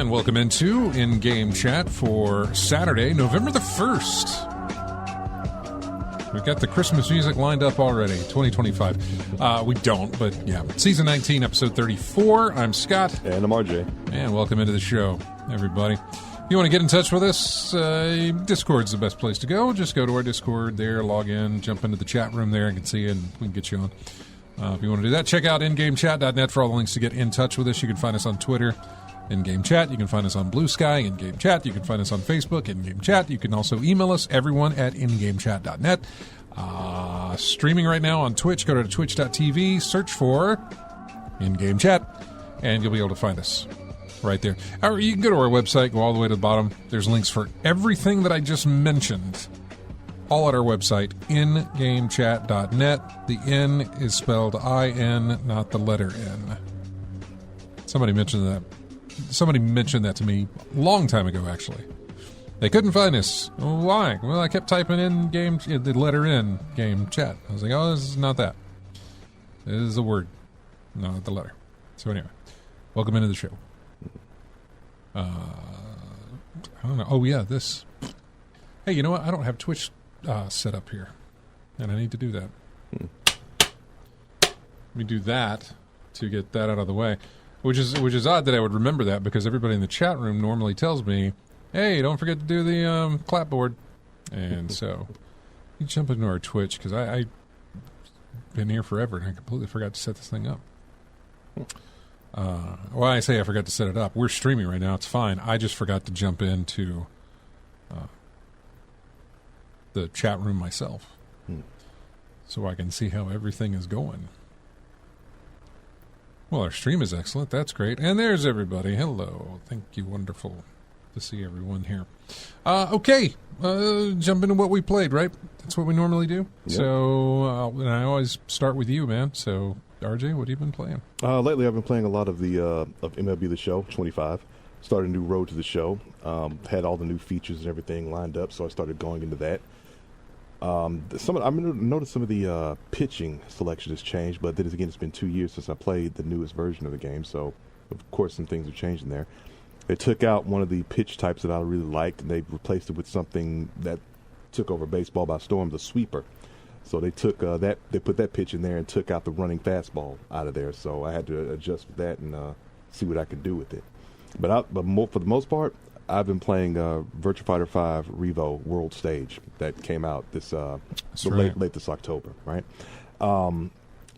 And welcome into In-Game Chat for Saturday, November the 1st. We've got the Christmas music lined up already, 2025. We don't, but yeah. Season 19, episode 34. I'm Scott. And I'm RJ. And welcome into the show, everybody. If you want to get in touch with us, Discord's the best place to go. Just go to our Discord there, log in, jump into the chat room there. I can see you, and we can get you on. If you want to do that, check out ingamechat.net for all the links to get in touch with us. You can find us on Twitter, In-Game Chat. You can find us on Blue Sky, In-Game Chat. You can find us on Facebook, In-Game Chat. You can also email us, everyone, at ingamechat.net. Streaming right now on Twitch. Go to twitch.tv, search for In-Game Chat, and you'll be able to find us right there. Or you can go to our website, go all the way to the bottom. There's links for everything that I just mentioned, all at our website, ingamechat.net. The N is spelled I-N, not the letter N. Somebody mentioned that to me a long time ago, actually. They couldn't find us. Why? Well, I kept typing in the letter N, game chat. I was like, oh, this is not that. It is a word, not the letter. So anyway, welcome into the show. I don't know. Oh, yeah, this. Hey, you know what? I don't have Twitch set up here, and I need to do that. Let me do that to get that out of the way. Which is odd that I would remember that, because everybody in the chat room normally tells me, hey, don't forget to do the clapboard. And so you jump into our Twitch, because I've been here forever and I completely forgot to set this thing up. Well, I say I forgot to set it up. We're streaming right now. It's fine. I just forgot to jump into the chat room myself so I can see how everything is going. Well, our stream is excellent. That's great. And there's everybody. Hello. Thank you. Wonderful to see everyone here. Okay. Jump into what we played, right? That's what we normally do. Yep. So, and I always start with you, man. So, RJ, what have you been playing? Lately, I've been playing a lot of the of MLB The Show 25. Started a new road to the show. Had all the new features and everything lined up, so I started going into that. I noticed some of the pitching selection has changed, but then again, it's been 2 years since I played the newest version of the game, so of course some things have changed in there. They took out one of the pitch types that I really liked, and they replaced it with something that took over baseball by storm, the sweeper. So they took they put that pitch in there and took out the running fastball out of there. So I had to adjust with that and see what I could do with it. But for the most part, I've been playing Virtua Fighter 5 Revo World Stage that came out this late this October, right?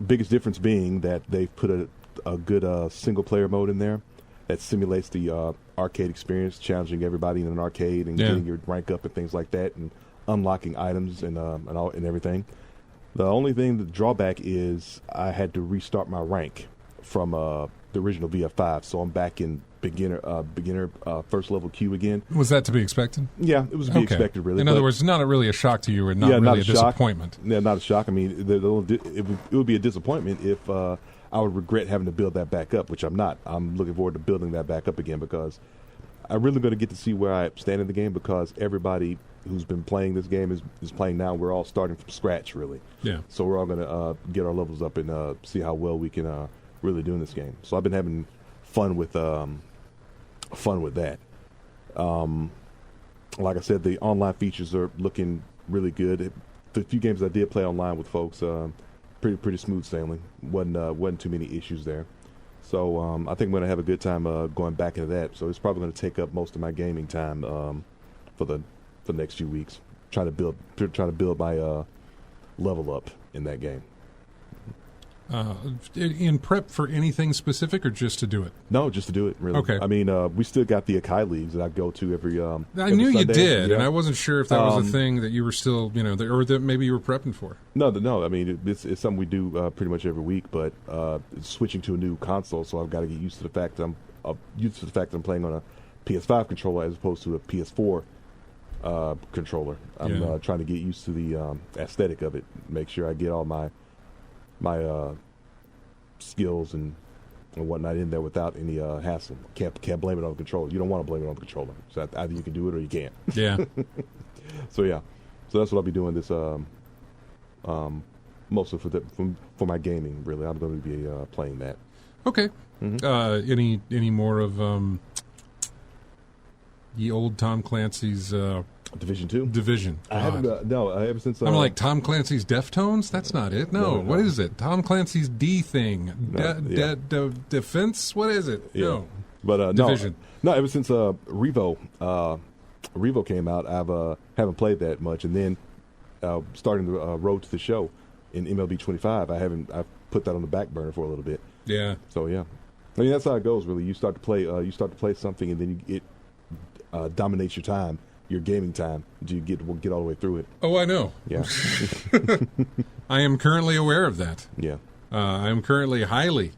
Biggest difference being that they've put a good single-player mode in there that simulates the arcade experience, challenging everybody in an arcade and getting your rank up and things like that, and unlocking items and everything. The only thing, the drawback is I had to restart my rank from the original VF5, so I'm back in beginner first level queue again. Was that to be expected? Yeah, it was to be expected, really. In other words, not really a shock to you, and not really a disappointment. Yeah, not a shock. I mean, it would be a disappointment if I would regret having to build that back up, which I'm not. I'm looking forward to building that back up again, because I'm really going to get to see where I stand in the game, because everybody who's been playing this game is playing now. We're all starting from scratch, really. Yeah. So we're all going to get our levels up and see how well we can really do in this game. So I've been having fun with that. Like I said, the online features are looking really good. The few games I did play online with folks, pretty smooth sailing. Wasn't too many issues there. So I think I'm going to have a good time going back into that. So it's probably going to take up most of my gaming time for the next few weeks. Trying to build my level up in that game. In prep for anything specific, or just to do it? No, just to do it, really. Okay. I mean, we still got the Akai Leagues that I go to every I knew Sunday. You did, and I wasn't sure if that was a thing that you were still, or that maybe you were prepping for. No. I mean, it's something we do pretty much every week, but it's switching to a new console, so I've got to get used to the fact that I'm playing on a PS5 controller as opposed to a PS4 controller. I'm trying to get used to the aesthetic of it, make sure I get all my skills and whatnot in there without any hassle. Can't blame it on the controller. You don't want to blame it on the controller. So either you can do it or you can't. Yeah. So that's what I'll be doing this mostly for my gaming. Really, I'm going to be playing that. Okay. Mm-hmm. Any more of Ye old Tom Clancy's Division 2. Division. I haven't. No, ever since. I'm like Tom Clancy's Deftones. That's not it. No. What is it? Tom Clancy's D thing. Defense. What is it? Yeah. No. But Division. No. Ever since Revo came out, I've haven't played that much, and then starting the road to the show in MLB 25, I've put that on the back burner for a little bit. Yeah. So yeah, I mean that's how it goes. Really, you start to play something, and then it dominates your time, your gaming time. Do you get all the way through it? Oh, I know. Yeah. I am currently aware of that. Yeah. I am currently highly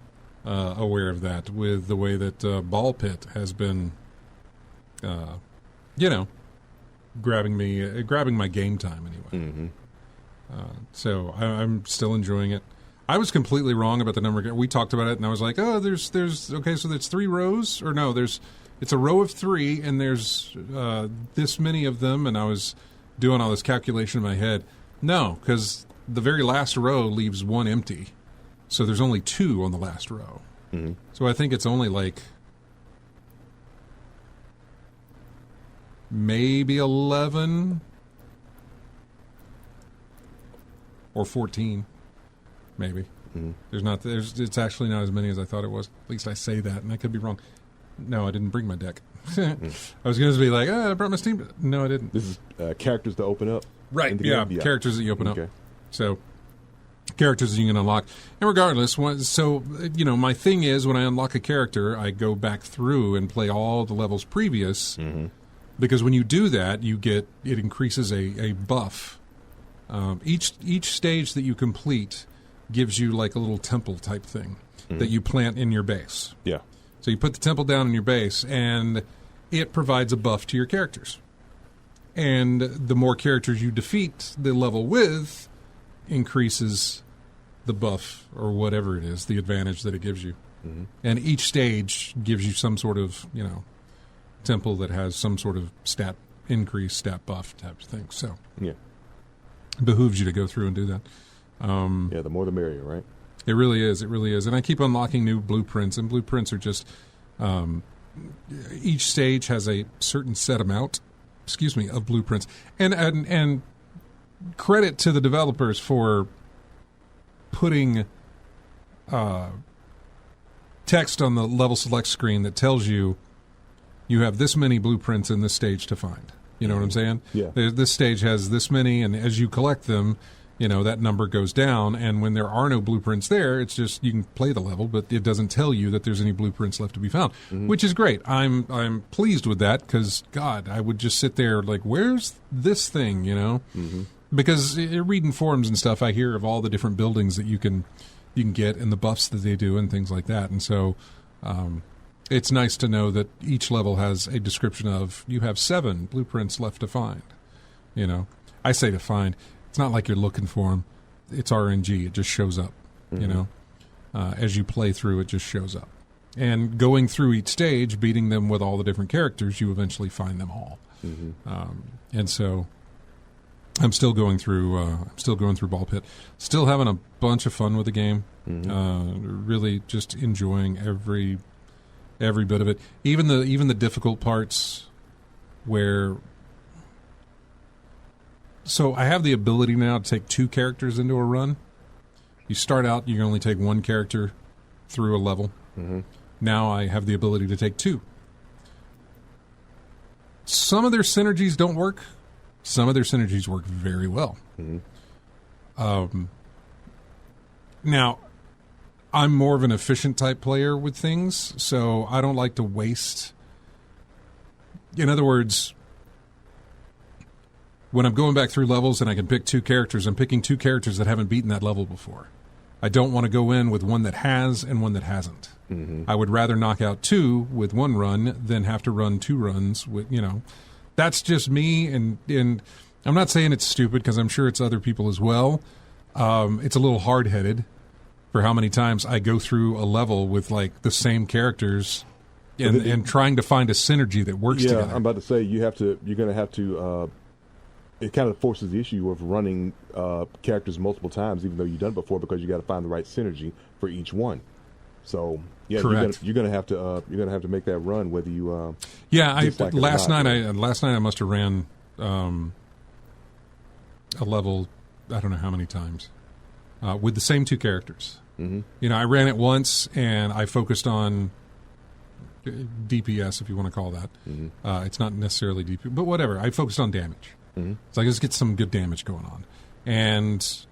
aware of that with the way that Ball Pit has been, grabbing my game time anyway. Mm-hmm. So I'm still enjoying it. I was completely wrong about the number. We talked about it, and I was like, "Oh, there's okay, so there's 3 rows, or no, it's a row of 3, and there's this many of them." And I was doing all this calculation in my head. No, because the very last row leaves 1 empty, so there's only 2 on the last row. Mm-hmm. So I think it's only like maybe 11 or 14. Maybe. Mm-hmm. It's actually not as many as I thought it was. At least I say that, and I could be wrong. No, I didn't bring my deck. I was going to be like, I brought my Steam. No, I didn't. This is characters to open up. Right. Yeah, characters that you open up. Okay. So characters that you can unlock. And regardless, my thing is when I unlock a character, I go back through and play all the levels previous. Mm-hmm. Because when you do that, it increases a buff. Each stage that you complete gives you like a little temple type thing that you plant in your base. Yeah. So you put the temple down in your base, and it provides a buff to your characters. And the more characters you defeat the level with, increases the buff or whatever it is, the advantage that it gives you. Mm-hmm. And each stage gives you some sort of, temple that has some sort of stat increase, stat buff type of thing. So yeah, it behooves you to go through and do that. The more the merrier, right? It really is. It really is. And I keep unlocking new blueprints, and blueprints are just each stage has a certain set amount, of blueprints. And credit to the developers for putting text on the level select screen that tells you have this many blueprints in this stage to find. You know what I'm saying? Yeah. This stage has this many, and as you collect them, that number goes down. And when there are no blueprints there, it's just you can play the level, but it doesn't tell you that there's any blueprints left to be found, which is great. I'm pleased with that because, God, I would just sit there like, where's this thing, Mm-hmm. Because reading forums and stuff, I hear of all the different buildings that you can get and the buffs that they do and things like that. And so it's nice to know that each level has a description of you have 7 blueprints left to find. I say to find. It's not like you're looking for them. It's RNG. It just shows up. As you play through, it just shows up. And going through each stage, beating them with all the different characters, you eventually find them all. Mm-hmm. And so I'm still going through. Ball Pit. Still having a bunch of fun with the game. Mm-hmm. Really, just enjoying every bit of it. Even the difficult parts, where. So I have the ability now to take 2 characters into a run. You start out, you can only take 1 character through a level. Mm-hmm. Now I have the ability to take 2. Some of their synergies don't work. Some of their synergies work very well. Mm-hmm. Now, I'm more of an efficient type player with things, so I don't like to waste. In other words, when I'm going back through levels and I can pick 2 characters, I'm picking 2 characters that haven't beaten that level before. I don't want to go in with one that has and one that hasn't. Mm-hmm. I would rather knock out 2 with 1 run than have to run 2 runs with, That's just me, and I'm not saying it's stupid because I'm sure it's other people as well. It's a little hard-headed for how many times I go through a level with like the same characters and trying to find a synergy that works together. Yeah, I'm about to say you're going to have to. It kind of forces the issue of running characters multiple times, even though you've done it before, because you got to find the right synergy for each one. So yeah, Correct. you're gonna have to make that run whether you Yeah, dislike it or last not. night I must have ran a level, I don't know how many times, with the same two characters. Mm-hmm. You know, I ran it once and I focused on DPS, if you want to call that. Mm-hmm. It's not necessarily DPS, but whatever. I focused on damage. Mm-hmm. It's like, let's get some good damage going on. And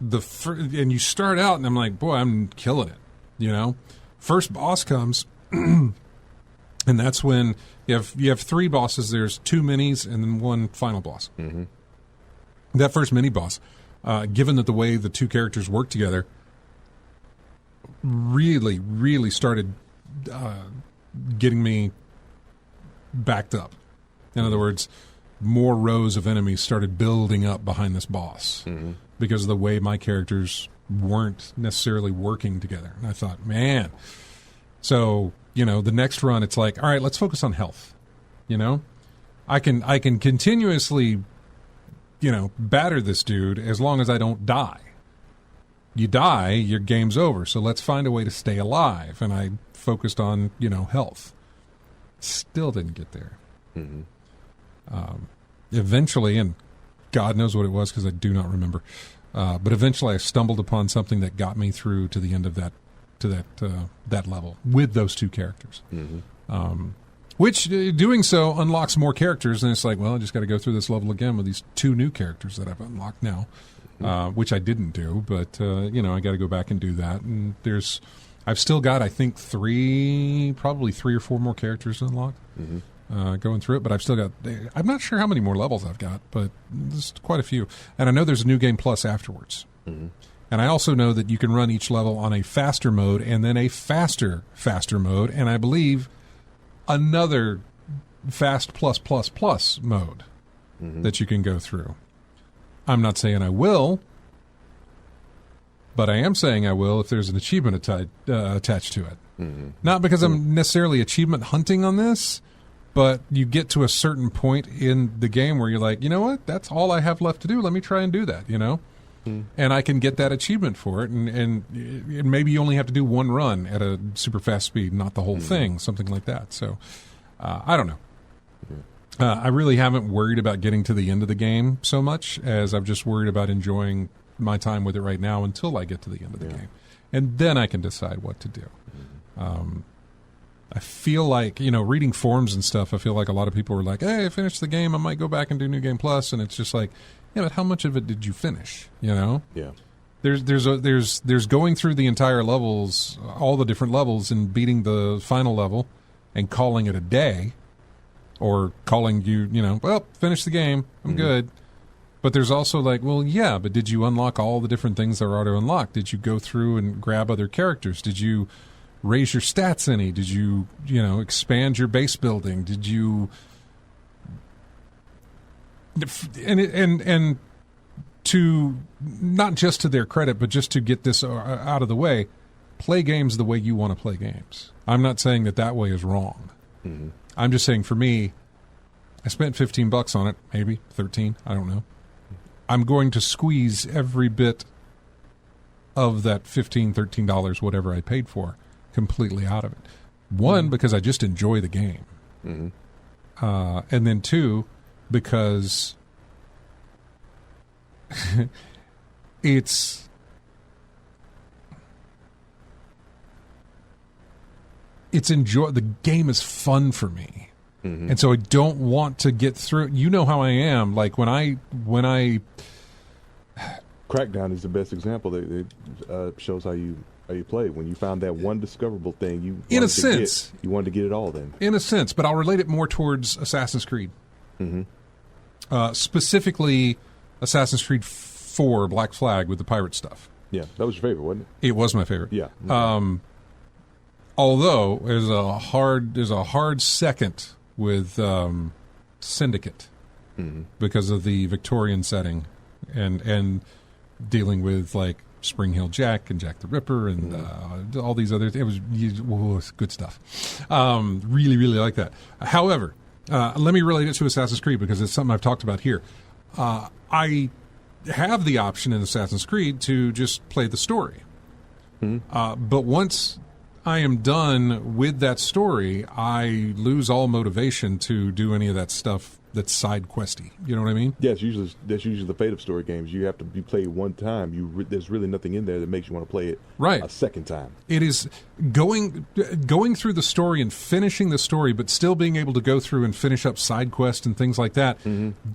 and you start out and I'm like, boy, I'm killing it. You know, first boss comes, and that's when you have three bosses. There's two minis and then one final boss. Mm-hmm. That first mini boss, given that the way the two characters work together, really started getting me backed up. In other words, more rows of enemies started building up behind this boss because of the way my characters weren't necessarily working together. And I thought, man. So, you know, the next run, it's like, all right, let's focus on health. You know, I can continuously, you know, batter this dude as long as I don't die. You die, your game's over. So let's find a way to stay alive. And I focused on, you know, health. Still didn't get there. Mm-hmm. Eventually, and God knows what it was because I do not remember. But eventually, I stumbled upon something that got me through to the end of that level with those two characters. Mm-hmm. Which doing so unlocks more characters, and it's like, well, I just got to go through this level again with these two new characters that I've unlocked now, which I didn't do. But you know, I got to go back and do that. And I've still got, I think, probably three or four more characters unlocked. Mm-hmm. Going through it, but I've still got, I'm not sure how many more levels I've got, but there's quite a few. And I know there's a New Game Plus afterwards. Mm-hmm. And I also know that you can run each level on a faster mode and then a faster mode, and I believe another fast plus mode that you can go through. I'm not saying I will, but I am saying I will if there's an achievement attached to it. Mm-hmm. Not because I'm necessarily achievement hunting on this, but you get to a certain point in the game where you're like, you know what? That's all I have left to do. Let me try and do that, you know? And I can get that achievement for it. And maybe you only have to do one run at a super fast speed, not the whole thing, something like that. So I don't know. I really haven't worried about getting to the end of the game so much as I've just worried about enjoying my time with it right now until I get to the end of the game. And then I can decide what to do. I feel like, you know, reading forums and stuff, I feel like a lot of people are like, hey, I finished the game, I might go back and do New Game Plus, and it's just like, yeah, but how much of it did you finish, you know? Yeah. There's going through the entire levels, all the different levels, and beating the final level and calling it a day, or calling you know, well, finish the game, I'm good. But there's also like, well, yeah, but did you unlock all the different things that are already unlocked? Did you go through and grab other characters? Did you raise your stats any? Did you know, expand your base building? Did you and to, not just to their credit, but just to get this out of the way, play games the way you want to play games. I'm not saying that way is wrong. I'm just saying, for me, I spent $15 on it, maybe 13, I don't know. I'm going to squeeze every bit of that $15, $13, whatever I paid for, completely out of it. One, because I just enjoy the game. And then two, because it's the game is fun for me. And so I don't want to get through. You know how I am. Like when I Crackdown is the best example. It shows how you play. When you found that one discoverable thing, you wanted to get it all. Then, in a sense, but I'll relate it more towards Assassin's Creed. Specifically, Assassin's Creed 4 Black Flag with the pirate stuff. Yeah, that was your favorite, wasn't it? It was my favorite. Yeah. Although there's a hard second with Syndicate because of the Victorian setting and dealing with like Spring Hill Jack and Jack the Ripper and all these other things. It was good stuff. Really like that. However, let me relate it to Assassin's Creed because it's something I've talked about here. I have the option in Assassin's Creed to just play the story. But once I am done with that story, I lose all motivation to do any of that stuff that's side questy. You know what I mean? Yeah, that's usually the fate of story games. You have to be played one time. There's really nothing in there that makes you want to play it right a second time. It is going through the story and finishing the story, but still being able to go through and finish up side quests and things like that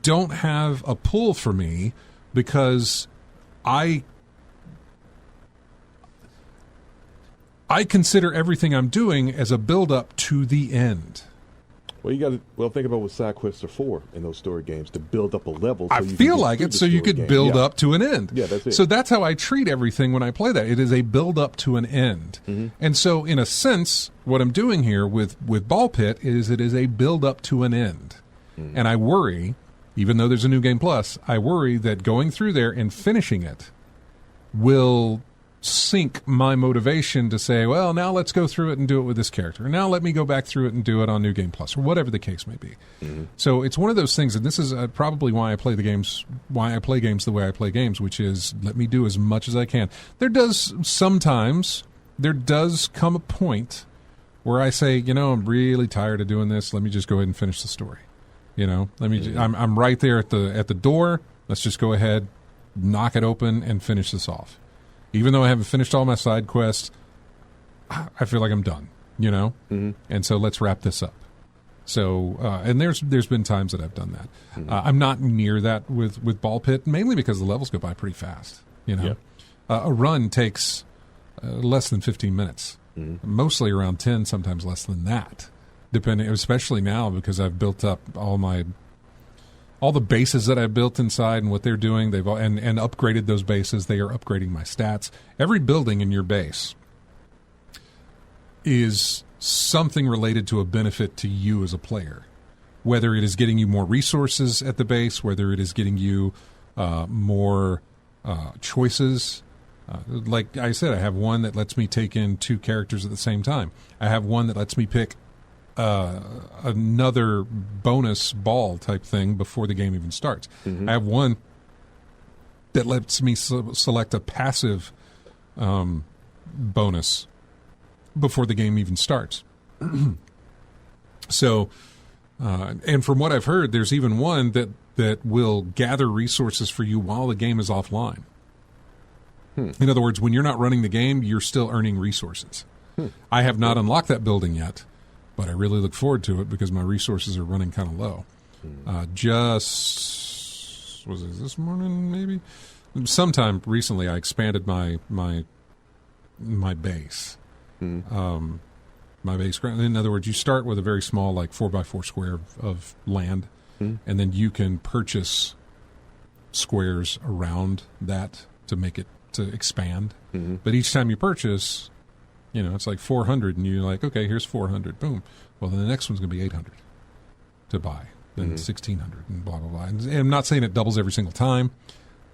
don't have a pull for me, because I consider everything I'm doing as a build-up to the end. Well, you got to think about what side quests are for in those story games, to build up a level. So I feel like it, so you could build up to an end. Yeah, that's it. So that's how I treat everything when I play that. It is a build up to an end. And so, in a sense, what I'm doing here with Ball Pit is it is a build up to an end. And I worry, even though there's a new game plus, I worry that going through there and finishing it will sink my motivation to say, well, now let's go through it and do it with this character. Now let me go back through it and do it on New Game Plus, or whatever the case may be. So it's one of those things, and this is probably why I play games the way I play games, which is let me do as much as I can. There does come a point where I say, I'm really tired of doing this. Let me just go ahead and finish the story. I'm right there at the door. Let's just go ahead, knock it open, and finish this off. Even though I haven't finished all my side quests, I feel like I'm done, And so let's wrap this up. So, and there's been times that I've done that. I'm not near that with Ball Pit, mainly because the levels go by pretty fast, A run takes less than 15 minutes, mostly around 10, sometimes less than that, depending, especially now because I've built up all the bases that I've built inside and what they're doing. They've and upgraded those bases. They are upgrading my stats. Every building in your base is something related to a benefit to you as a player, whether it is getting you more resources at the base, whether it is getting you more choices. Like I said, I have one that lets me take in 2 characters at the same time. I have one that lets me pick another bonus ball type thing before the game even starts. I have one that lets me select a passive bonus before the game even starts. So, and from what I've heard, there's even one that will gather resources for you while the game is offline. In other words, when you're not running the game, you're still earning resources. I have not unlocked that building yet, but I really look forward to it because my resources are running kind of low. Was it this morning maybe? Sometime recently I expanded my base. My base. In other words, you start with a very small, like 4x4 square of land, and then you can purchase squares around that to make it to expand. But each time you purchase, it's like 400, and you're like, okay, here's 400. Boom. Well, then the next one's going to be 800 to buy, then 1,600, and blah, blah, blah. And I'm not saying it doubles every single time,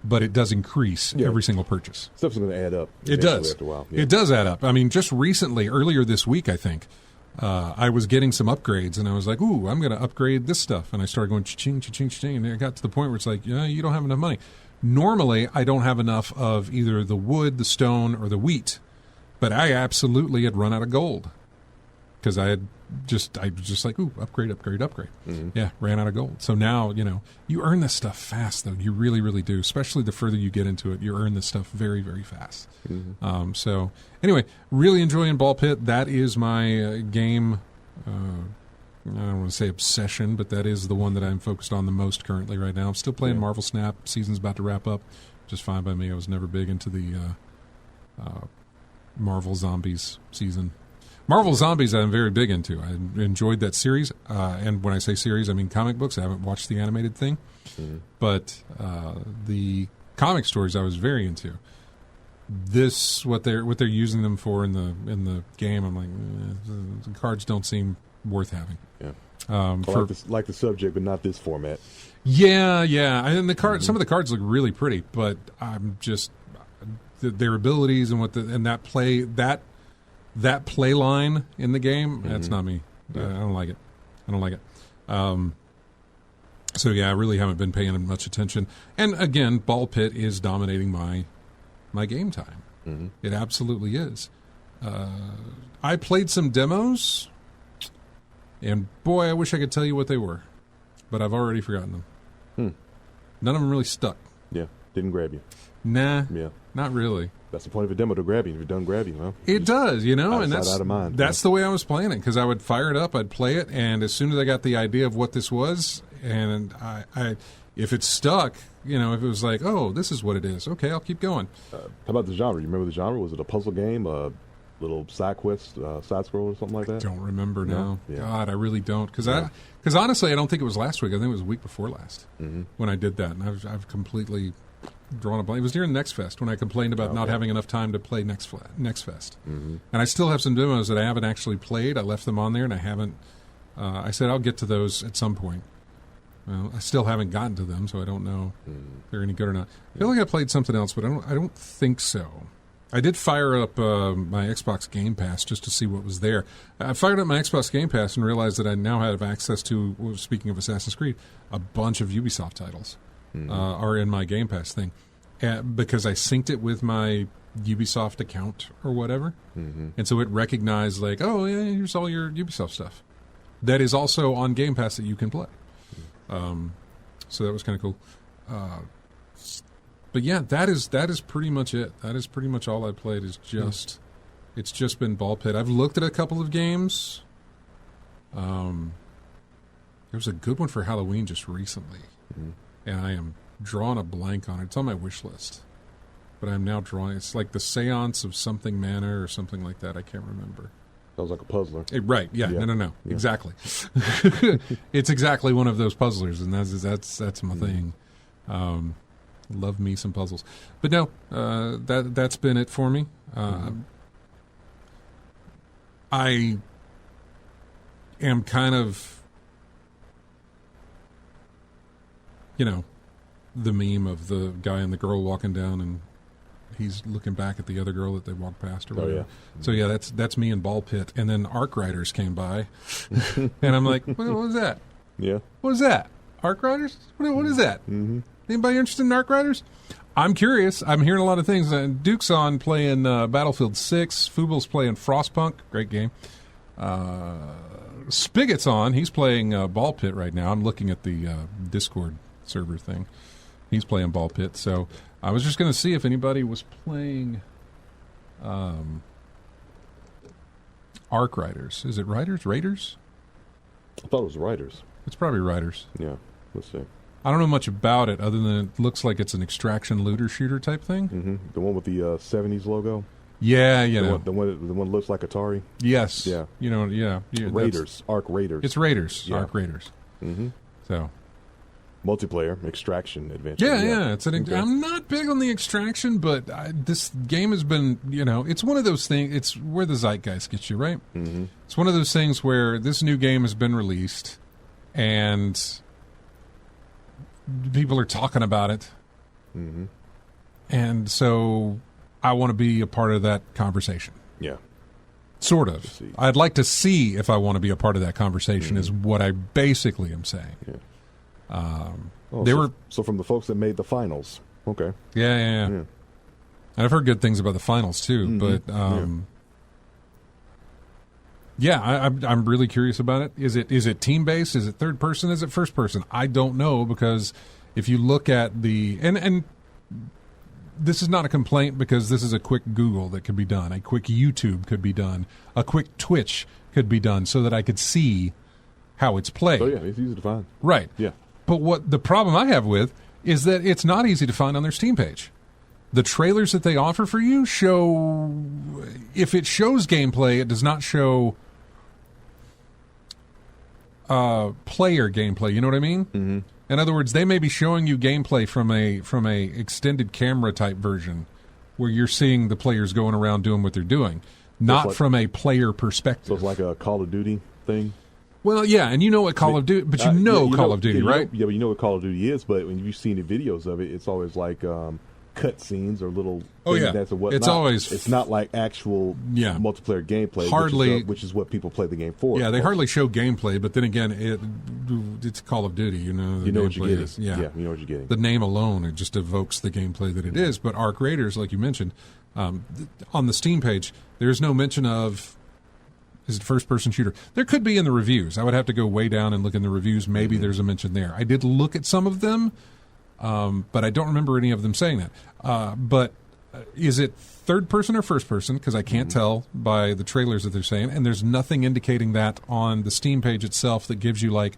but it does increase every single purchase. Stuff's going to add up. It does. After a while. It does add up. I mean, just recently, earlier this week, I think, I was getting some upgrades, and I was like, ooh, I'm going to upgrade this stuff. And I started going cha-ching, cha-ching, cha-ching, and it got to the point where it's like, you don't have enough money. Normally, I don't have enough of either the wood, the stone, or the wheat. But I absolutely had run out of gold because I was just like, ooh, upgrade. Yeah, ran out of gold. So now, you earn this stuff fast, though. You really, really do. Especially the further you get into it, you earn this stuff very, very fast. So anyway, really enjoying Ball Pit. That is my game. I don't want to say obsession, but that is the one that I'm focused on the most currently right now. I'm still playing Marvel Snap. Season's about to wrap up. Just fine by me. I was never big into the Marvel Zombies season. Marvel Zombies I'm very big into. I enjoyed that series. And when I say series, I mean comic books. I haven't watched the animated thing. But the comic stories I was very into. This, what they're using them for in the game, I'm like, the cards don't seem worth having. Like the subject, but not this format. Yeah. And the card, some of the cards look really pretty, but I'm just their abilities and that play line in the game. That's not me. I don't like it. So yeah, I really haven't been paying much attention. And again, Ball Pit is dominating my game time. It absolutely is. I played some demos, and boy, I wish I could tell you what they were, but I've already forgotten them. None of them really stuck. Yeah, didn't grab you. Nah, Yeah, not really. that's the point of a demo, to grab you. If it doesn't grab you, well, It does, and outside, that's out of mind. that's the way I was playing it, because I would fire it up, I'd play it, and as soon as I got the idea of what this was, and I if it stuck, if it was like, oh, this is what it is, okay, I'll keep going. How about the genre? You remember the genre? Was it a puzzle game, a little side quest, side scroll, or something like that? Don't remember now. Yeah. God, I really don't, because Yeah. honestly, I don't think it was last week. I think it was the week before last when I did that, and I've completely drawn a blank. It was during Next Fest when I complained about not having enough time to play Next Fest, and I still have some demos that I haven't actually played. I left them on there, and I haven't. I said I'll get to those at some point. Well, I still haven't gotten to them, so I don't know if they're any good or not. I feel like I played something else, but I don't think so. I did fire up my Xbox Game Pass just to see what was there. I fired up my Xbox Game Pass and realized that I now have access to, speaking of Assassin's Creed, a bunch of Ubisoft titles are in my Game Pass thing. Because I synced it with my Ubisoft account or whatever. And so it recognized, like, oh, yeah, here's all your Ubisoft stuff. That is also on Game Pass that you can play. So that was kind of cool. But yeah, that is pretty much it. That is pretty much all I played. It's just been Ball Pit. I've looked at a couple of games. There was a good one for Halloween just recently, and I am drawing a blank on it. It's on my wish list, but I'm now drawing. It's like the Seance of something Manor or something like that. I can't remember. Sounds like a puzzler. Right? Yeah. No. Yeah. Exactly. It's exactly one of those puzzlers, and that's my thing. Love me some puzzles, but no, that's been it for me. I am kind of, the meme of the guy and the girl walking down, and he's looking back at the other girl that they walked past or whatever. yeah. So yeah, that's me in Ball Pit, and then Arc Riders came by, and I'm like, what was that? Yeah. What is that? Arc Riders? What is that? Anybody interested in Arc Riders? I'm curious. I'm hearing a lot of things. Duke's on playing Battlefield 6. Fubal's playing Frostpunk. Great game. Spigot's on. He's playing Ball Pit right now. I'm looking at the Discord server thing. He's playing Ball Pit. So I was just going to see if anybody was playing Arc Riders. Is it Raiders? I thought it was Riders. It's probably Riders. Yeah. Let's see. I don't know much about it other than it looks like it's an extraction looter shooter type thing. The one with the 70s logo. Yeah, The one that looks like Atari. Yes. Yeah. Yeah. Raiders. Arc Raiders. It's Raiders. Yeah. Arc Raiders. So. Multiplayer extraction adventure. Yeah. It's Okay. I'm not big on the extraction, but this game has been, it's one of those things. It's where the zeitgeist gets you, right? It's one of those things where this new game has been released, and people are talking about it. And so I want to be a part of that conversation. Yeah. Sort of. See. I'd like to see if I want to be a part of that conversation is what I basically am saying. Yeah. Were so from the folks that made the finals. Okay. Yeah. And I've heard good things about the finals too, but I'm really curious about it. Is it team based? Is it third person? Is it first person? I don't know, because if you look at the and this is not a complaint, because this is a quick Google that could be done, a quick YouTube could be done, a quick Twitch could be done, so that I could see how it's played. Oh yeah, it's easy to find. Right. Yeah. But what the problem I have with is that it's not easy to find on their Steam page. The trailers that they offer for you show, if it shows gameplay, it does not show player gameplay. You know what I mean? In other words, they may be showing you gameplay from a extended camera type version, where you're seeing the players going around doing what they're doing, not from a player perspective. So it's like a Call of Duty thing. Well, yeah, and you know what Call of Duty, but Call of Duty, right? But you know what Call of Duty is. But when you've seen the videos of it, it's always like cutscenes or little Oh, things yeah. that's or whatnot. It's always- it's not like actual Yeah. multiplayer gameplay. Hardly- which is what people play the game for. Yeah, of they course. hardly show gameplay, but then again, it's Call of Duty. You know, the You know what you're gameplay getting. is- Yeah, you know what you're getting. The name alone, it just evokes the gameplay that it is. But Arc Raiders, like you mentioned, on the Steam page, there's no mention of, is it first-person shooter? There could be in the reviews. I would have to go way down and look in the reviews. Maybe there's a mention there. I did look at some of them, but I don't remember any of them saying that. But is it third-person or first-person? Because I can't tell by the trailers that they're saying. And there's nothing indicating that on the Steam page itself that gives you like,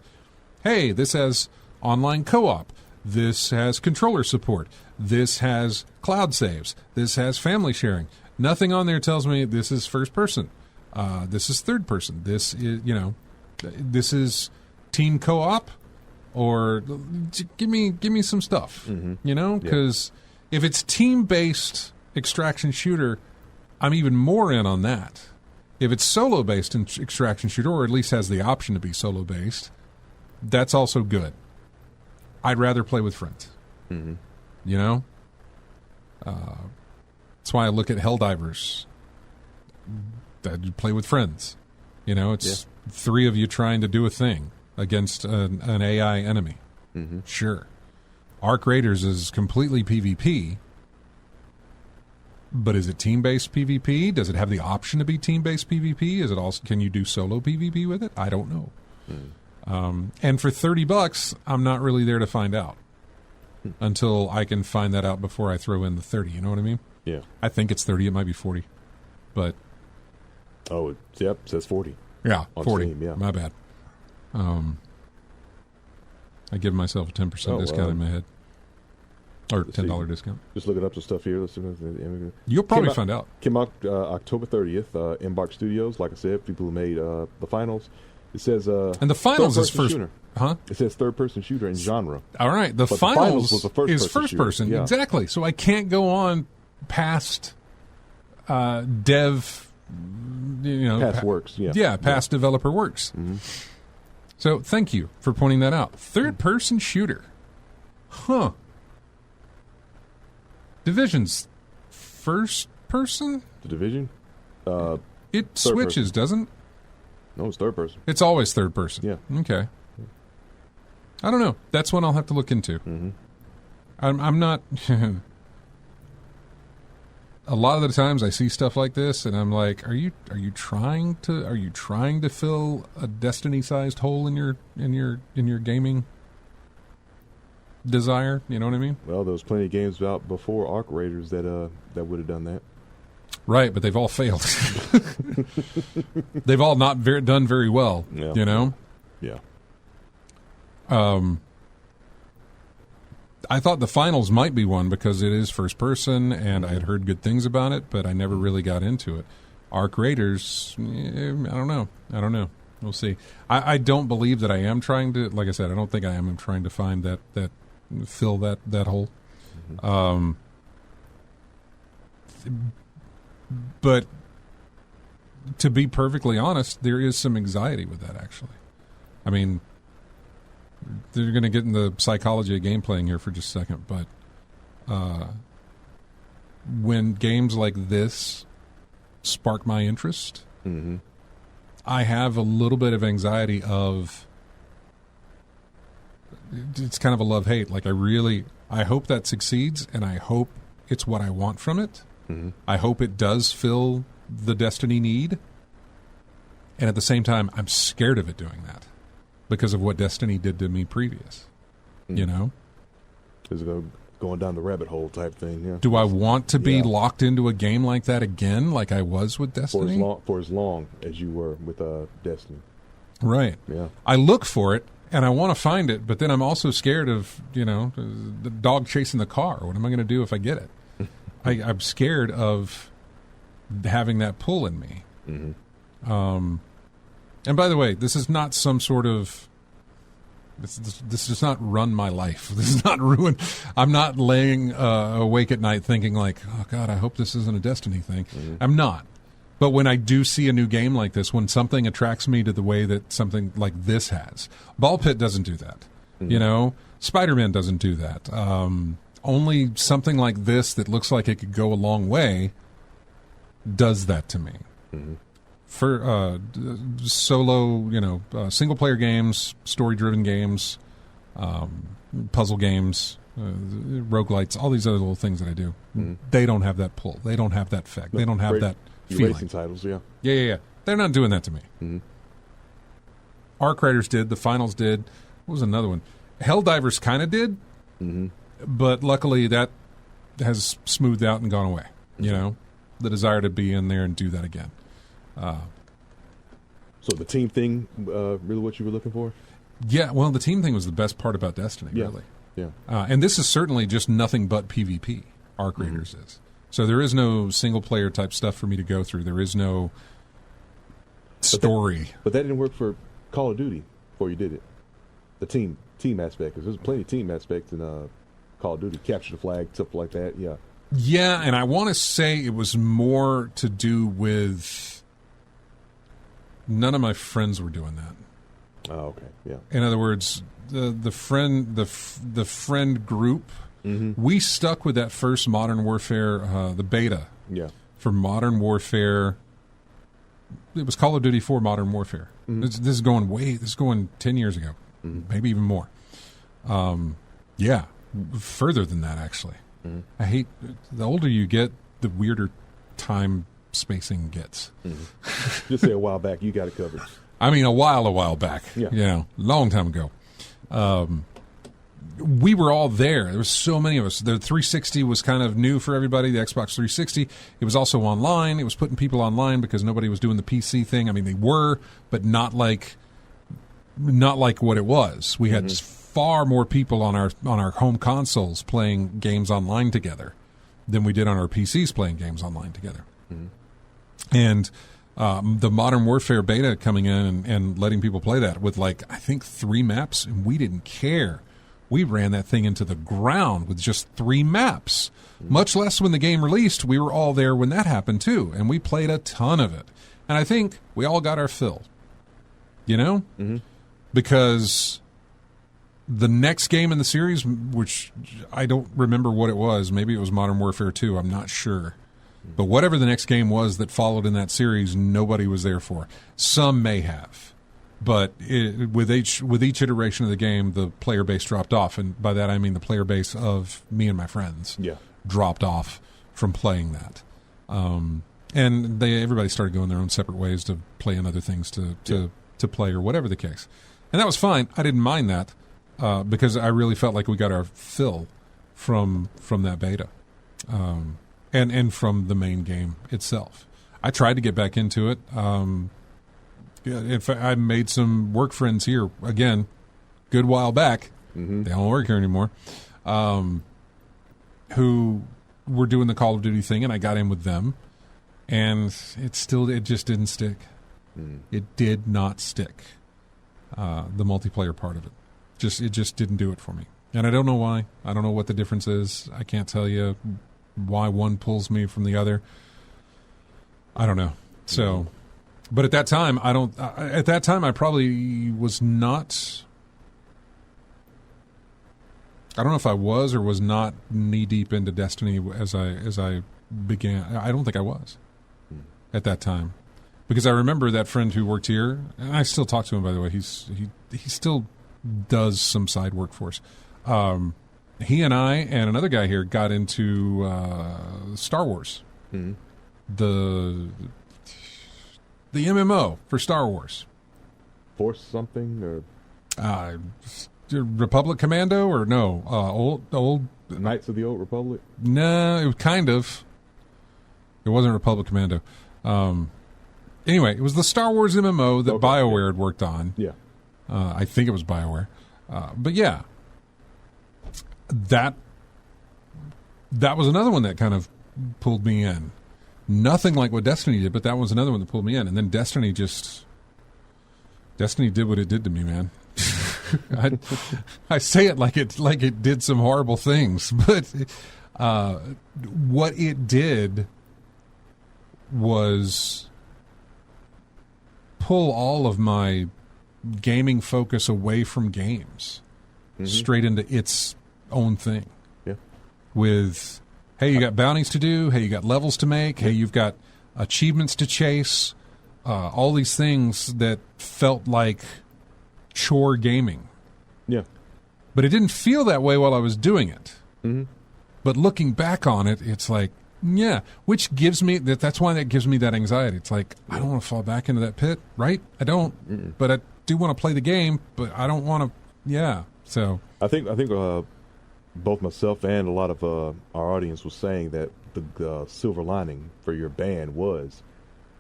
hey, this has online co-op. This has controller support. This has cloud saves. This has family sharing. Nothing on there tells me this is first person. This is third person. This is, this is team co-op, or give me some stuff. Because if it's team-based extraction shooter, I'm even more in on that. If it's solo-based extraction shooter, or at least has the option to be solo-based, that's also good. I'd rather play with friends. That's why I look at Helldivers. I'd play with friends. It's three of you trying to do a thing against an AI enemy. Sure. Arc Raiders is completely PvP, but is it team-based PvP? Does it have the option to be team-based PvP? Is it also, can you do solo PvP with it? I don't know. And for $30, I'm not really there to find out until I can find that out before I throw in the 30. You know what I mean? Yeah. I think it's 30. It might be 40, but Oh, it says 40. yeah, On 40. Steam, yeah. My bad. I give myself a 10% discount in my head, or $10 discount. Just looking up some stuff here. Let's see. You'll probably find out. Came out October 30th. Embark Studios, like I said, people who made the finals. It says And the finals is first. shooter. Huh? It says third-person shooter in genre. All right. The But finals was a first-person is first shooter. person. Yeah. Exactly. So I can't go on past dev. Past works. Yeah. Yeah, past developer works. So thank you for pointing that out. Third-person shooter. Huh. Division's first person? The Division. It switches, doesn't it? No, it's third person. It's always third person. Yeah. Okay. I don't know. That's one I'll have to look into. I'm not. A lot of the times I see stuff like this, and I'm like, are you trying to fill a Destiny-sized hole in your gaming desire? You know what I mean? Well, there was plenty of games out before Arc Raiders that would have done that. Right, but they've all failed. They've all not done very well. Yeah. Yeah. I thought the finals might be one because it is first person, and I had heard good things about it, but I never really got into it. Arc Raiders, I don't know. We'll see. I don't believe that I am trying to. Like I said, I don't think I am trying to find that fill that hole. But to be perfectly honest, there is some anxiety with that, actually. I mean, they're going to get in the psychology of game playing here for just a second, but when games like this spark my interest, I have a little bit of anxiety of, it's kind of a love-hate. Like, I hope that succeeds, and I hope it's what I want from it. I hope it does fill the Destiny need. And at the same time, I'm scared of it doing that because of what Destiny did to me previous. You know? Is it going down the rabbit hole type thing? Yeah. Do I want to be locked into a game like that again, like I was with Destiny? For as long as you were with Destiny. Right. Yeah. I look for it, and I want to find it, but then I'm also scared of, the dog chasing the car. What am I going to do if I get it? I'm scared of having that pull in me. And by the way, this is not some sort of... This does not run my life. This is not ruin. I'm not laying awake at night thinking like, oh, God, I hope this isn't a Destiny thing. I'm not. But when I do see a new game like this, when something attracts me to the way that something like this has, Ball Pit doesn't do that. Spider-Man doesn't do that. only something like this that looks like it could go a long way does that to me. Mm-hmm. For solo, single player games, story driven games, puzzle games, roguelites, all these other little things that I do, they don't have that pull. They don't have that effect. They don't have that feeling. Racing titles, yeah. Yeah. They're not doing that to me. Mm-hmm. Arc Raiders did. The Finals did. What was another one? Helldivers kind of did, but luckily that has smoothed out and gone away. The desire to be in there and do that again. So the team thing, really what you were looking for? Yeah, well, the team thing was the best part about Destiny, really. Yeah. And this is certainly just nothing but PvP, Arc Raiders is. So there is no single-player type stuff for me to go through. There is no story. But that didn't work for Call of Duty before you did it. The team aspect, because there's plenty of team aspects in Call of Duty. Capture the flag, stuff like that, yeah. Yeah, and I want to say it was more to do with none of my friends were doing that. Oh, okay, yeah. In other words, the friend group, we stuck with that first Modern Warfare, the beta. Yeah. For Modern Warfare, it was Call of Duty 4 Modern Warfare. This is going 10 years ago, maybe even more. Further than that, actually. I hate, the older you get, the weirder time spacing gets. Just say a while back, you got it covered. I mean, a while back. Yeah. Long time ago. We were all there. There was so many of us. The 360 was kind of new for everybody, the Xbox 360. It was also online. It was putting people online because nobody was doing the PC thing. I mean, they were, but not like what it was. We had far more people on our home consoles playing games online together than we did on our PCs playing games online together. And the Modern Warfare beta coming in and letting people play that with, I think 3 maps, and we didn't care. We ran that thing into the ground with just 3 maps. Much less when the game released. We were all there when that happened too, and we played a ton of it. And I think we all got our fill. Because the next game in the series, which I don't remember what it was, maybe it was Modern Warfare 2, I'm not sure. But whatever the next game was that followed in that series, nobody was there for. Some may have. But with each iteration of the game, the player base dropped off. And by that I mean the player base of me and my friends dropped off from playing that. And everybody started going their own separate ways to play in other things to play or whatever the case. And that was fine. I didn't mind that because I really felt like we got our fill from that beta. And from the main game itself. I tried to get back into it. In fact, I made some work friends here, again, good while back. They don't work here anymore, who were doing the Call of Duty thing, and I got in with them. And it just didn't stick. It did not stick, the multiplayer part of it. It just didn't do it for me. And I don't know why. I don't know what the difference is. I can't tell you why one pulls me from the other. I don't know. So, but at that time, I probably was not. I don't know if I was or was not knee deep into Destiny as I began. I don't think I was at that time, because I remember that friend who worked here, and I still talk to him, by the way. He still does some side work for us. He and I and another guy here got into Star Wars, the MMO for Star Wars. Force something or Republic Commando or no? Old Knights of the Old Republic. No, it was kind of. It wasn't Republic Commando. Anyway, it was the Star Wars MMO that BioWare had worked on. Yeah, I think it was BioWare, but yeah. That was another one that kind of pulled me in. Nothing like what Destiny did, but that was another one that pulled me in. And then Destiny did what it did to me, man. I say it like it did some horrible things, but what it did was pull all of my gaming focus away from games straight into its own thing. Yeah. with, hey, you got bounties to do, hey, you got levels to make, hey, you've got achievements to chase, all these things that felt like chore gaming. Yeah. But it didn't feel that way while I was doing it. Mm-hmm. But looking back on it, it's like, yeah, which gives me that's why that gives me that anxiety. It's like, I don't want to fall back into that pit, right? I don't, but I do want to play the game, but I don't want to. Yeah, so I think both myself and a lot of our audience was saying that the silver lining for your ban was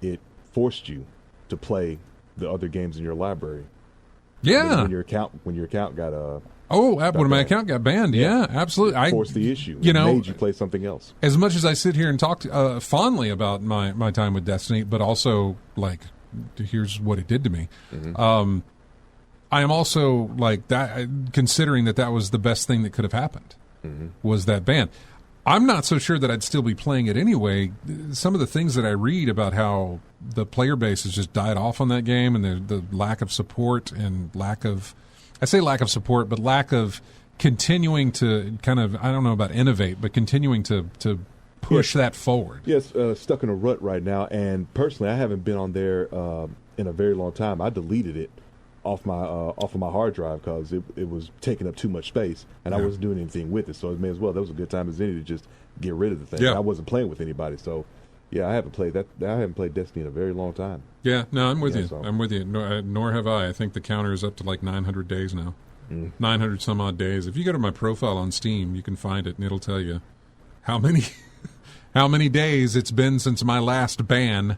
it forced you to play the other games in your library. Yeah, when your account got when my account got banned, yeah absolutely. I forced the issue. You know, made you play something else. As much as I sit here and talk fondly about my time with Destiny, but also like, here's what it did to me. Mm-hmm. I am also like that, considering that was the best thing that could have happened, was that ban. I'm not so sure that I'd still be playing it anyway. Some of the things that I read about how the player base has just died off on that game, and the lack of support and lack of continuing to kind of, I don't know about innovate, but continuing to push that forward. Yes, stuck in a rut right now, and personally, I haven't been on there in a very long time. I deleted it off of my hard drive because it was taking up too much space, and I wasn't doing anything with it. So it may as well. That was a good time as any to just get rid of the thing. Yeah. I wasn't playing with anybody, so yeah, I haven't played Destiny in a very long time. Yeah, no, I'm with you. So. I'm with you. Nor have I. I think the counter is up to like 900 days now. 900 some odd days. If you go to my profile on Steam, you can find it, and it'll tell you how many days it's been since my last ban,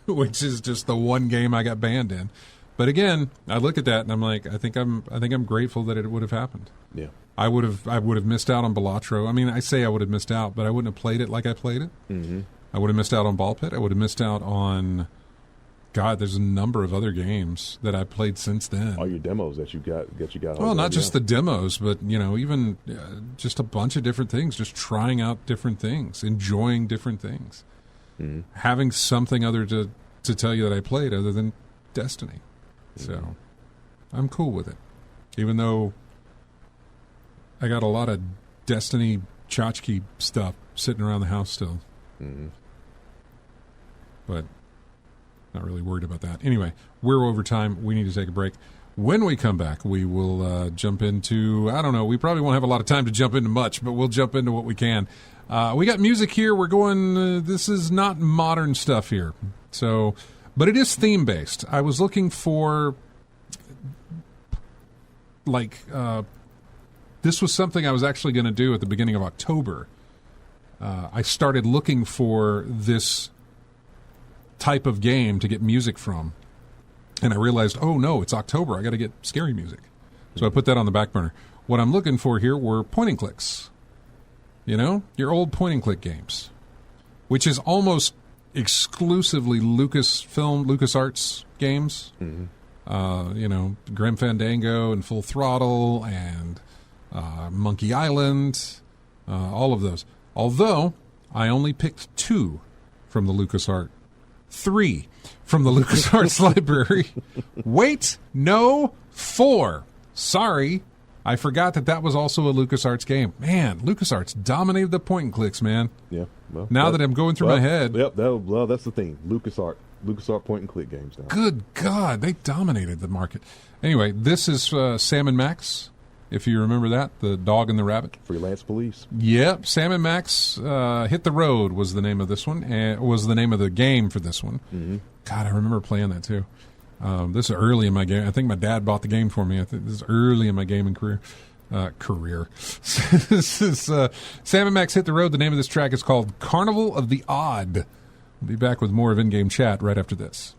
which is just the one game I got banned in. But again, I look at that and I'm like, I think I'm grateful that it would have happened. Yeah, I would have missed out on Balatro. I mean, I say I would have missed out, but I wouldn't have played it like I played it. Mm-hmm. I would have missed out on Ball Pit. I would have missed out on, God, there's a number of other games that I played since then. All your demos that you got. Well, not just the demos, but even just a bunch of different things. Just trying out different things, enjoying different things, having something other to tell you that I played other than Destiny. So, I'm cool with it, even though I got a lot of Destiny tchotchke stuff sitting around the house still. But not really worried about that. Anyway, we're over time. We need to take a break. When we come back, we will jump into, I don't know, we probably won't have a lot of time to jump into much, but we'll jump into what we can. We got music here. We're going, this is not modern stuff here. So, but it is theme-based. I was looking for, this was something I was actually going to do at the beginning of October. I started looking for this type of game to get music from, and I realized, oh no, it's October. I got to get scary music. So I put that on the back burner. What I'm looking for here were point and clicks. Your old point and click games, which is almost exclusively LucasArts games. Grim Fandango and Full Throttle and Monkey Island, all of those. Although I only picked 2 from the LucasArts. 3 from the LucasArts library. Wait, no, 4. Sorry, I forgot that was also a LucasArts game. Man, LucasArts dominated the point and clicks, man. Yeah. Well, now that I'm going through my head. Yep. That's the thing. LucasArts point and click games now. Good God, they dominated the market. Anyway, this is Sam and Max. If you remember that, the dog and the rabbit. Freelance Police. Yep, Sam and Max Hit the Road was the name of this one. Was the name of the game for this one. Mm-hmm. God, I remember playing that too. This is early in my game. I think my dad bought the game for me. I think this is early in my gaming career. This is Sam and Max Hit the Road. The name of this track is called Carnival of the Odd. We'll be back with more of In-Game Chat right after this.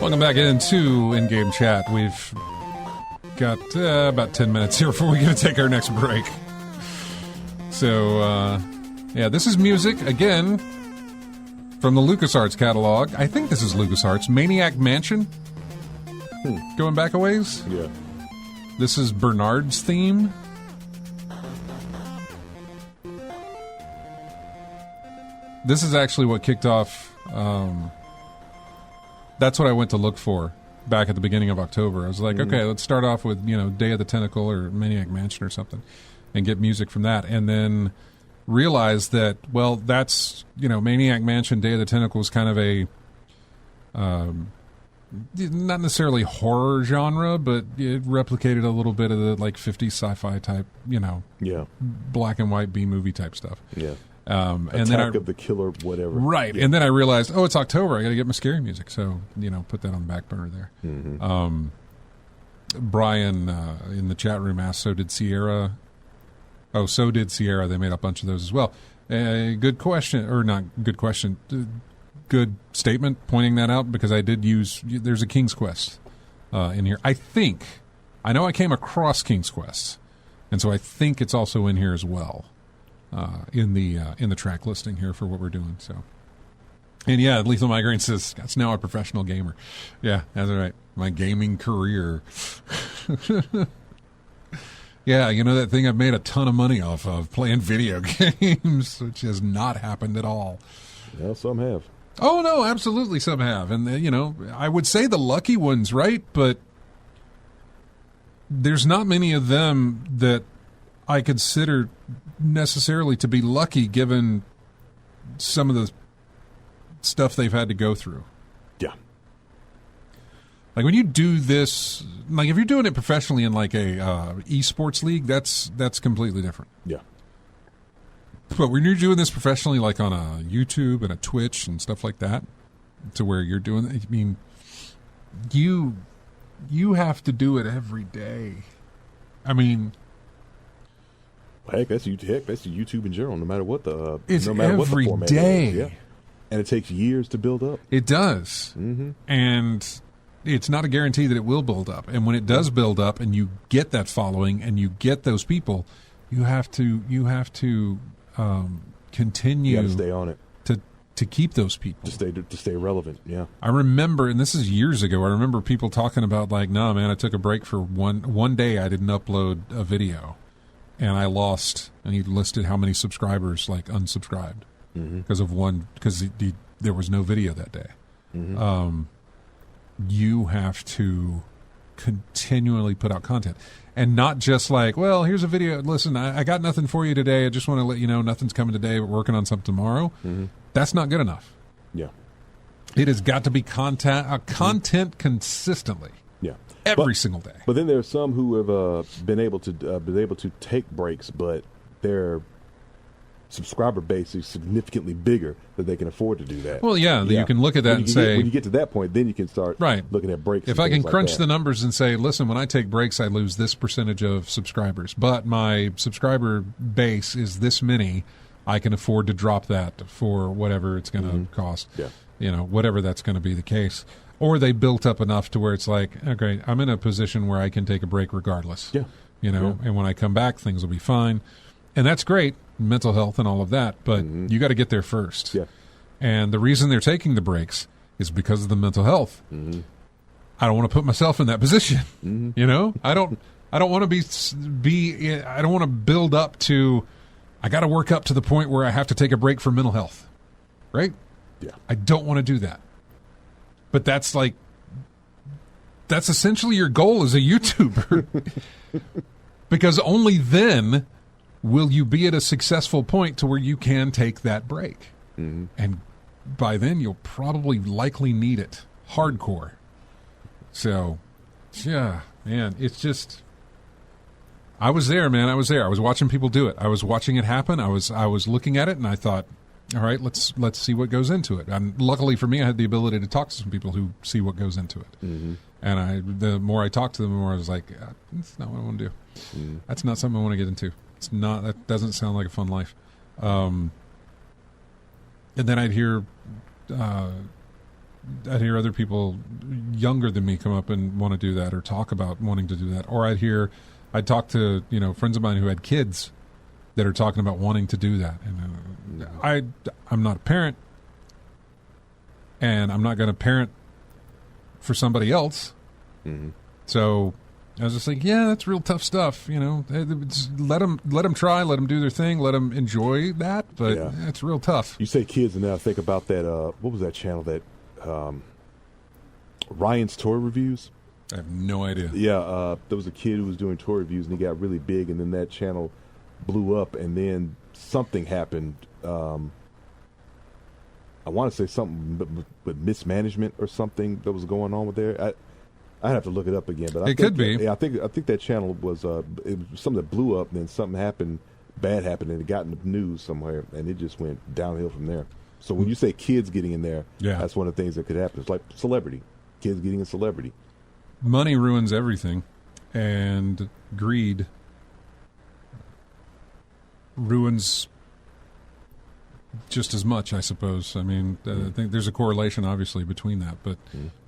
Welcome back into In-Game Chat. We've got about 10 minutes here before we get to take our next break. So, yeah, this is music, again, from the LucasArts catalog. I think this is LucasArts. Maniac Mansion. Going back a ways. Yeah. This is Bernard's theme. This is actually what kicked off... that's what I went to look for back at the beginning of October. I was like, okay, let's start off with, Day of the Tentacle or Maniac Mansion or something and get music from that. And then realized that, well, that's, Maniac Mansion, Day of the Tentacle is kind of a, not necessarily horror genre, but it replicated a little bit of the, 50s sci-fi type, Yeah. black and white B-movie type stuff. Yeah. And Attack then of the Killer, whatever. Right. Yeah. And then I realized, it's October. I got to get my scary music. So, put that on the back burner there. Mm-hmm. Brian in the chat room asked, so did Sierra? Oh, so did Sierra. They made a bunch of those as well. Good question. Or not good question. Good statement pointing that out because I did use, there's a King's Quest in here. I know I came across King's Quest. And so I think it's also in here as well. In the track listing here for what we're doing. So, and yeah, Lethal Migraine says that's now a professional gamer. Yeah, that's right. My gaming career. Yeah, that thing I've made a ton of money off of, playing video games, which has not happened at all. Yeah, some have. Oh no, absolutely, some have, and I would say the lucky ones, right? But there's not many of them that I consider necessarily to be lucky given some of the stuff they've had to go through. Yeah. Like when you do this, like if you're doing it professionally in like a esports league, that's completely different. Yeah. But when you're doing this professionally, like on a YouTube and a Twitch and stuff like that, to where you're doing, I mean, you have to do it every day. I mean, heck, that's YouTube in general. No matter what the it's no matter every what the format day. is. Yeah. And it takes years to build up. It does, and it's not a guarantee that it will build up. And when it does build up, and you get that following, and you get those people, you have to continue. You got to stay on it to keep those people to stay relevant. Yeah, I remember, and this is years ago. I remember people talking about like, "No, man, I took a break for one day. I didn't upload a video, and I lost." And he listed how many subscribers like unsubscribed because there was no video that day. You have to continually put out content. And not just like, well, here's a video. Listen, I got nothing for you today. I just want to let you know nothing's coming today. We're working on something tomorrow. That's not good enough. Yeah. It has got to be content consistently. Yeah. Every single day. But then there are some who have been able to take breaks, but their subscriber base is significantly bigger that they can afford to do that. Well, yeah. You can look at that and say... when you get to that point, then you can start looking at breaks. If I can crunch the numbers and say, listen, when I take breaks, I lose this percentage of subscribers, but my subscriber base is this many, I can afford to drop that for whatever it's going to cost. Yeah. Whatever that's going to be the case. Or they built up enough to where it's like, okay, I'm in a position where I can take a break regardless. Yeah. And when I come back, things will be fine. And that's great, mental health and all of that, but you got to get there first. Yeah. And the reason they're taking the breaks is because of the mental health. I don't want to put myself in that position. I don't want to I don't want to build up to, I got to work up to the point where I have to take a break for mental health. Right? Yeah. I don't want to do that. But that's essentially your goal as a YouTuber. Because only then will you be at a successful point to where you can take that break. And by then, you'll probably likely need it hardcore. So, yeah, man, it's just... I was there, man. I was there. I was watching people do it. I was watching it happen. I was looking at it, and I thought, all right, let's see what goes into it. And luckily for me, I had the ability to talk to some people who see what goes into it. And the more I talked to them, the more I was like, that's not what I want to do. That's not something I want to get into. It's not. That doesn't sound like a fun life. And then I'd hear I'd hear other people younger than me come up and want to do that or talk about wanting to do that. Or I'd talk to, friends of mine who had kids that are talking about wanting to do that. And I'm not a parent, and I'm not going to parent for somebody else. Mm-hmm. So I was just like, yeah, that's real tough stuff. Let them try, let them do their thing, let them enjoy that. But it's real tough. You say kids, and then I think about that. What was that channel that Ryan's Toy Reviews? I have no idea. Yeah, there was a kid who was doing toy reviews, and he got really big, and then that channel blew up, and then something happened. I want to say something with mismanagement or something that was going on with there. I'd have to look it up again, but could be. Yeah, I think that channel was it was something that blew up, and then something bad happened, and it got in the news somewhere, and it just went downhill from there. So when you say kids getting in there, that's one of the things that could happen. It's like celebrity, kids getting in celebrity. Money ruins everything, and greed ruins just as much, I suppose. I mean, I think there's a correlation, obviously, between that. But,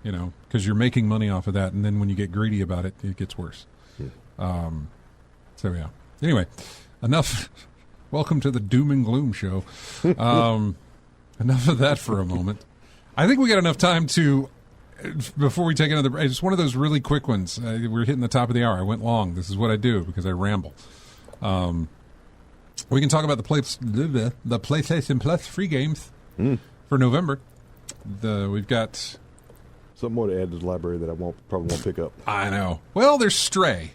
because you're making money off of that, and then when you get greedy about it, it gets worse. So, yeah. Anyway, enough. Welcome to the Doom and Gloom show. Enough of that for a moment. I think we got enough time to, before we take another break, it's one of those really quick ones. We're hitting the top of the hour. I went long. This is what I do because I ramble. We can talk about the PlayStation Plus free games for November. We've got something more to add to the library that I probably won't pick up. I know. Well, there's Stray.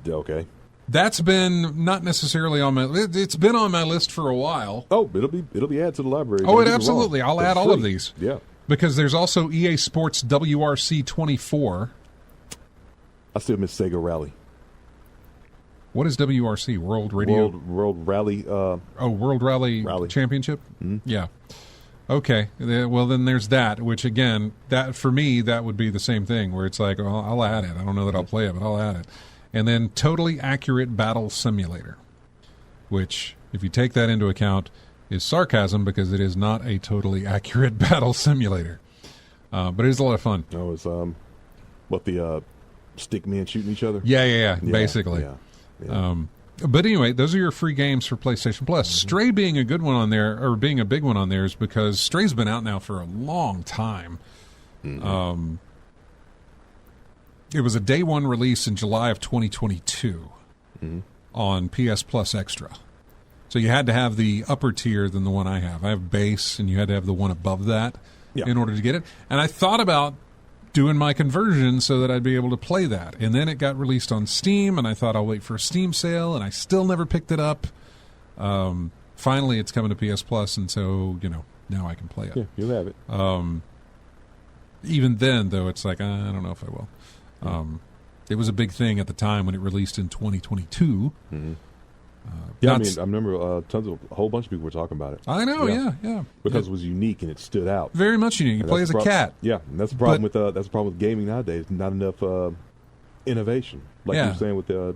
Okay. That's been not necessarily on my list. It's been on my list for a while. Oh, it'll be added to the library. Oh, absolutely. I'll add all of these. Yeah. Because there's also EA Sports WRC 24. I still miss Sega Rally. What is WRC? World Radio? World Rally. World Rally Championship? Mm-hmm. Yeah. Okay. Well, then there's that, which, again, that for me, that would be the same thing, where it's like, well, I'll add it. I don't know that I'll play it, but I'll add it. And then Totally Accurate Battle Simulator, which, if you take that into account, is sarcasm because it is not a totally accurate battle simulator. But it is a lot of fun. Oh, it's the stick men shooting each other? Yeah, basically. Yeah. But anyway, those are your free games for PlayStation Plus. Mm-hmm. Stray being a good one on there, or being a big one on there, is because Stray's been out now for a long time. Mm-hmm. It was a day one release in July of 2022 on PS Plus Extra. So you had to have the upper tier than the one I have. I have base, and you had to have the one above that in order to get it. And I thought about doing my conversion so that I'd be able to play that. And then it got released on Steam, and I thought I'll wait for a Steam sale, and I still never picked it up. Finally, it's coming to PS Plus, and so, now I can play it. Yeah, you'll have it. Even then, though, it's like, I don't know if I will. It was a big thing at the time when it released in 2022. Mm-hmm. I remember a whole bunch of people were talking about it. I know, yeah. Because it was unique and it stood out. Very much unique. You play as a cat. Yeah, and that's the problem with gaming nowadays. Not enough innovation, like you were saying with the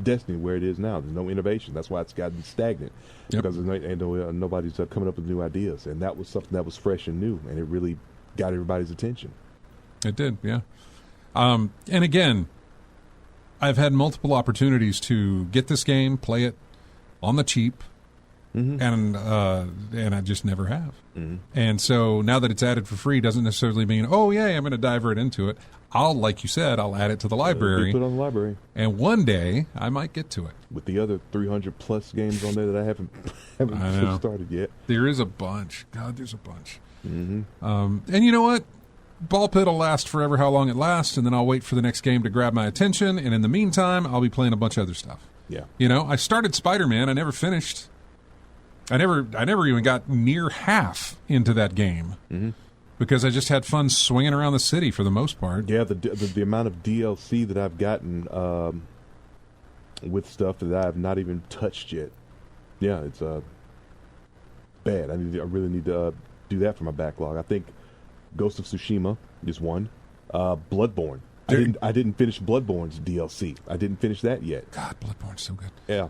Destiny, where it is now. There's no innovation. That's why it's gotten stagnant because nobody's coming up with new ideas. And that was something that was fresh and new, and it really got everybody's attention. It did, yeah. And again, I've had multiple opportunities to get this game, play it on the cheap, and I just never have. Mm-hmm. And so now that it's added for free doesn't necessarily mean, I'm going to dive right into it. Like you said, I'll add it to the library. Put it on the library. And one day, I might get to it. With the other 300-plus games on there that I haven't started yet. There is a bunch. God, there's a bunch. Mm-hmm. And you know what? Ball Pit will last forever how long it lasts, and then I'll wait for the next game to grab my attention, and in the meantime, I'll be playing a bunch of other stuff. Yeah. I started Spider-Man. I never finished. I never even got near half into that game because I just had fun swinging around the city for the most part. Yeah, the amount of DLC that I've gotten with stuff that I have not even touched yet. Yeah, it's bad. I really need to do that for my backlog. I think Ghost of Tsushima is one. Bloodborne. I didn't finish Bloodborne's DLC. I didn't finish that yet. God, Bloodborne's so good. Yeah.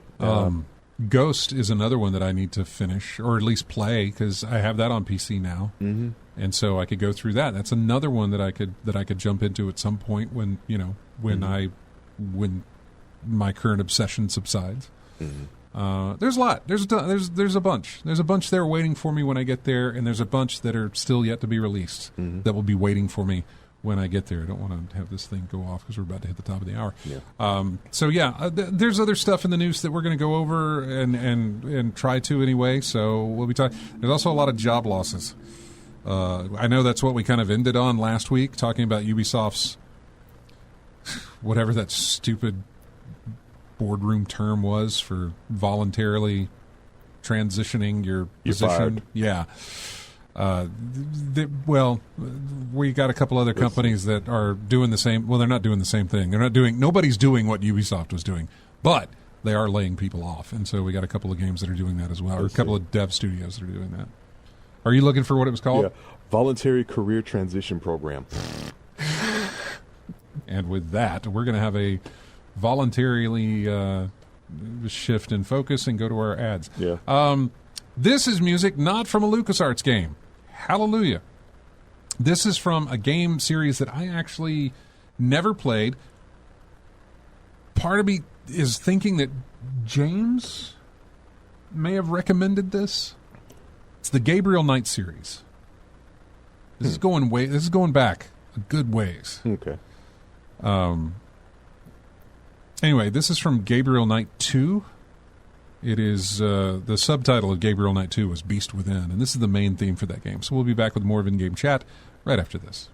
Ghost is another one that I need to finish, or at least play, because I have that on PC now, and so I could go through that. That's another one that I could jump into at some point when when my current obsession subsides. There's a lot. There's a bunch. There's a bunch there waiting for me when I get there, and there's a bunch that are still yet to be released that will be waiting for me when I get there. I don't want to have this thing go off because we're about to hit the top of the hour. Yeah. There's other stuff in the news that we're going to go over and try to anyway. So we'll be talking. There's also a lot of job losses. I know that's what we kind of ended on last week, talking about Ubisoft's whatever that stupid boardroom term was for voluntarily transitioning your position. Fired. Yeah. We got a couple other companies that are doing the same. Well, they're not doing the same thing. Nobody's doing what Ubisoft was doing, but they are laying people off. And so we got a couple of games that are doing that as well, or a couple of dev studios that are doing that. Are you looking for what it was called? Yeah. Voluntary Career Transition Program. And with that, we're going to have a voluntarily shift in focus and go to our ads. Yeah. This is music not from a LucasArts game. Hallelujah. This is from a game series that I actually never played. Part of me is thinking that James may have recommended this. It's the Gabriel Knight series. This is going back a good ways. Okay. Anyway, this is from Gabriel Knight 2. It is the subtitle of Gabriel Knight 2 was Beast Within, and this is the main theme for that game. So we'll be back with more of in-game chat right after this.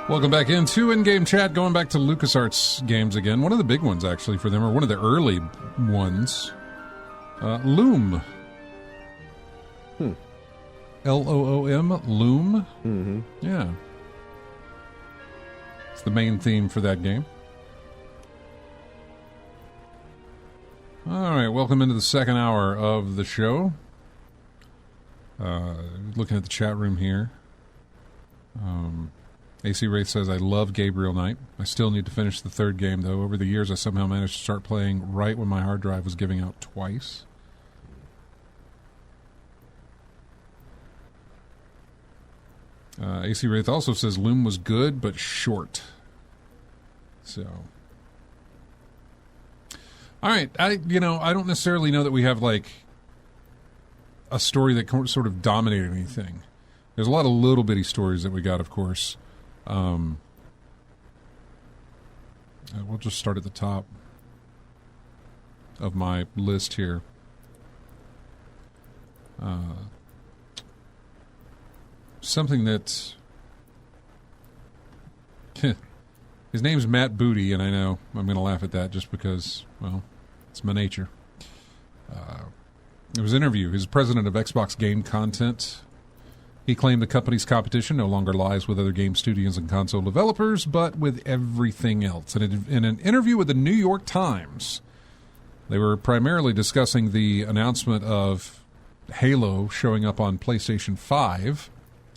Welcome back into in-game chat. Going back to LucasArts games again. One of the big ones, actually, for them, or one of the early ones. Loom. Loom. Loom. Mm-hmm. Yeah. It's the main theme for that game. All right, welcome into the second hour of the show. Looking at the chat room here. AC Wraith says, I love Gabriel Knight. I still need to finish the third game, though. Over the years, I somehow managed to start playing right when my hard drive was giving out twice. AC Wraith also says, Loom was good, but short. So... All right, I don't necessarily know that we have, like, a story that sort of dominated anything. There's a lot of little bitty stories that we got, of course. We'll just start at the top of my list here. Something that... His name's Matt Booty, and I know I'm going to laugh at that just because, well, it's my nature. It was an interview. He's president of Xbox Game Content. He claimed the company's competition no longer lies with other game studios and console developers, but with everything else. And in an interview with the New York Times, they were primarily discussing the announcement of Halo showing up on PlayStation 5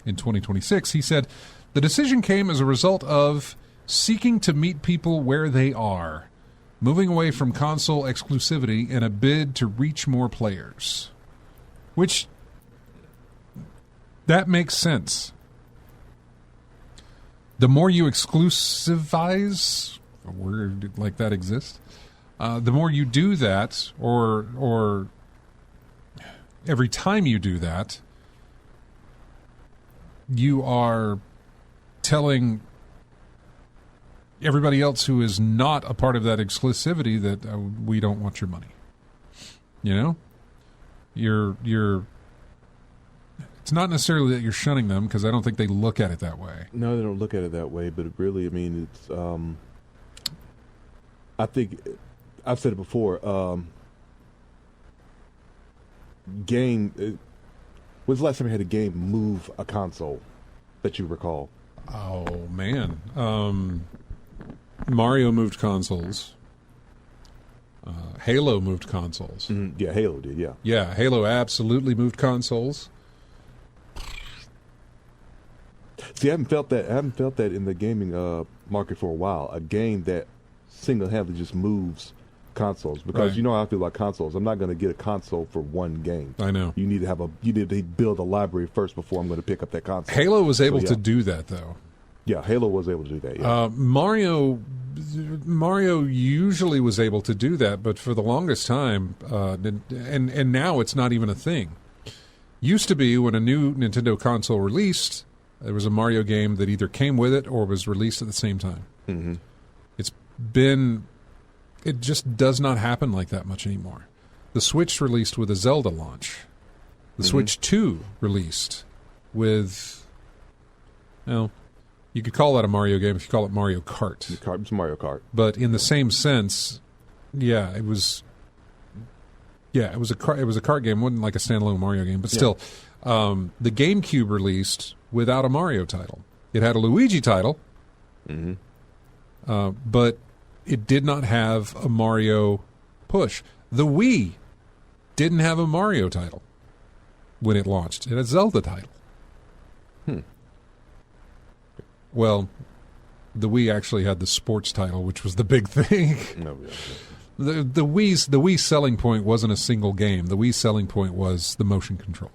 in 2026. He said, "The decision came as a result of seeking to meet people where they are, moving away from console exclusivity in a bid to reach more players." Which, that makes sense. The more you exclusivize, a word like that exists, the more you do that, or every time you do that, you are telling everybody else who is not a part of that exclusivity that we don't want your money. You know? You're it's not necessarily that you're shunning them, because I don't think they look at it that way. No, they don't look at it that way, but really, I mean, it's I think I've said it before, when's the last time you had a game move a console that you recall? Oh man, Mario moved consoles. Halo moved consoles. Mm-hmm. Yeah, Halo did. Yeah, yeah, Halo absolutely moved consoles. See, I haven't felt that in the gaming market for a while. A game that single-handedly just moves consoles, because Right. you know how I feel about consoles. I'm not going to get a console for one game. I know. You need to build a library first before I'm going to pick up that console. Halo was able yeah. to do that, though. Yeah, Halo was able to do that. Yeah. Mario usually was able to do that, but for the longest time, and now it's not even a thing. Used to be, when a new Nintendo console released, there was a Mario game that either came with it or was released at the same time. Mm-hmm. It just does not happen like that much anymore. The Switch released with a Zelda launch. The Switch 2 released with, you could call that a Mario game if you call it Mario Kart. It's Mario Kart. But in the same sense, it was a kart game. It wasn't like a standalone Mario game, but still, the GameCube released without a Mario title. It had a Luigi title, but it did not have a Mario push. The Wii didn't have a Mario title when it launched. It had a Zelda title. Well, the Wii actually had the sports title, which was the big thing. No, The Wii's selling point wasn't a single game. The Wii's selling point was the motion control.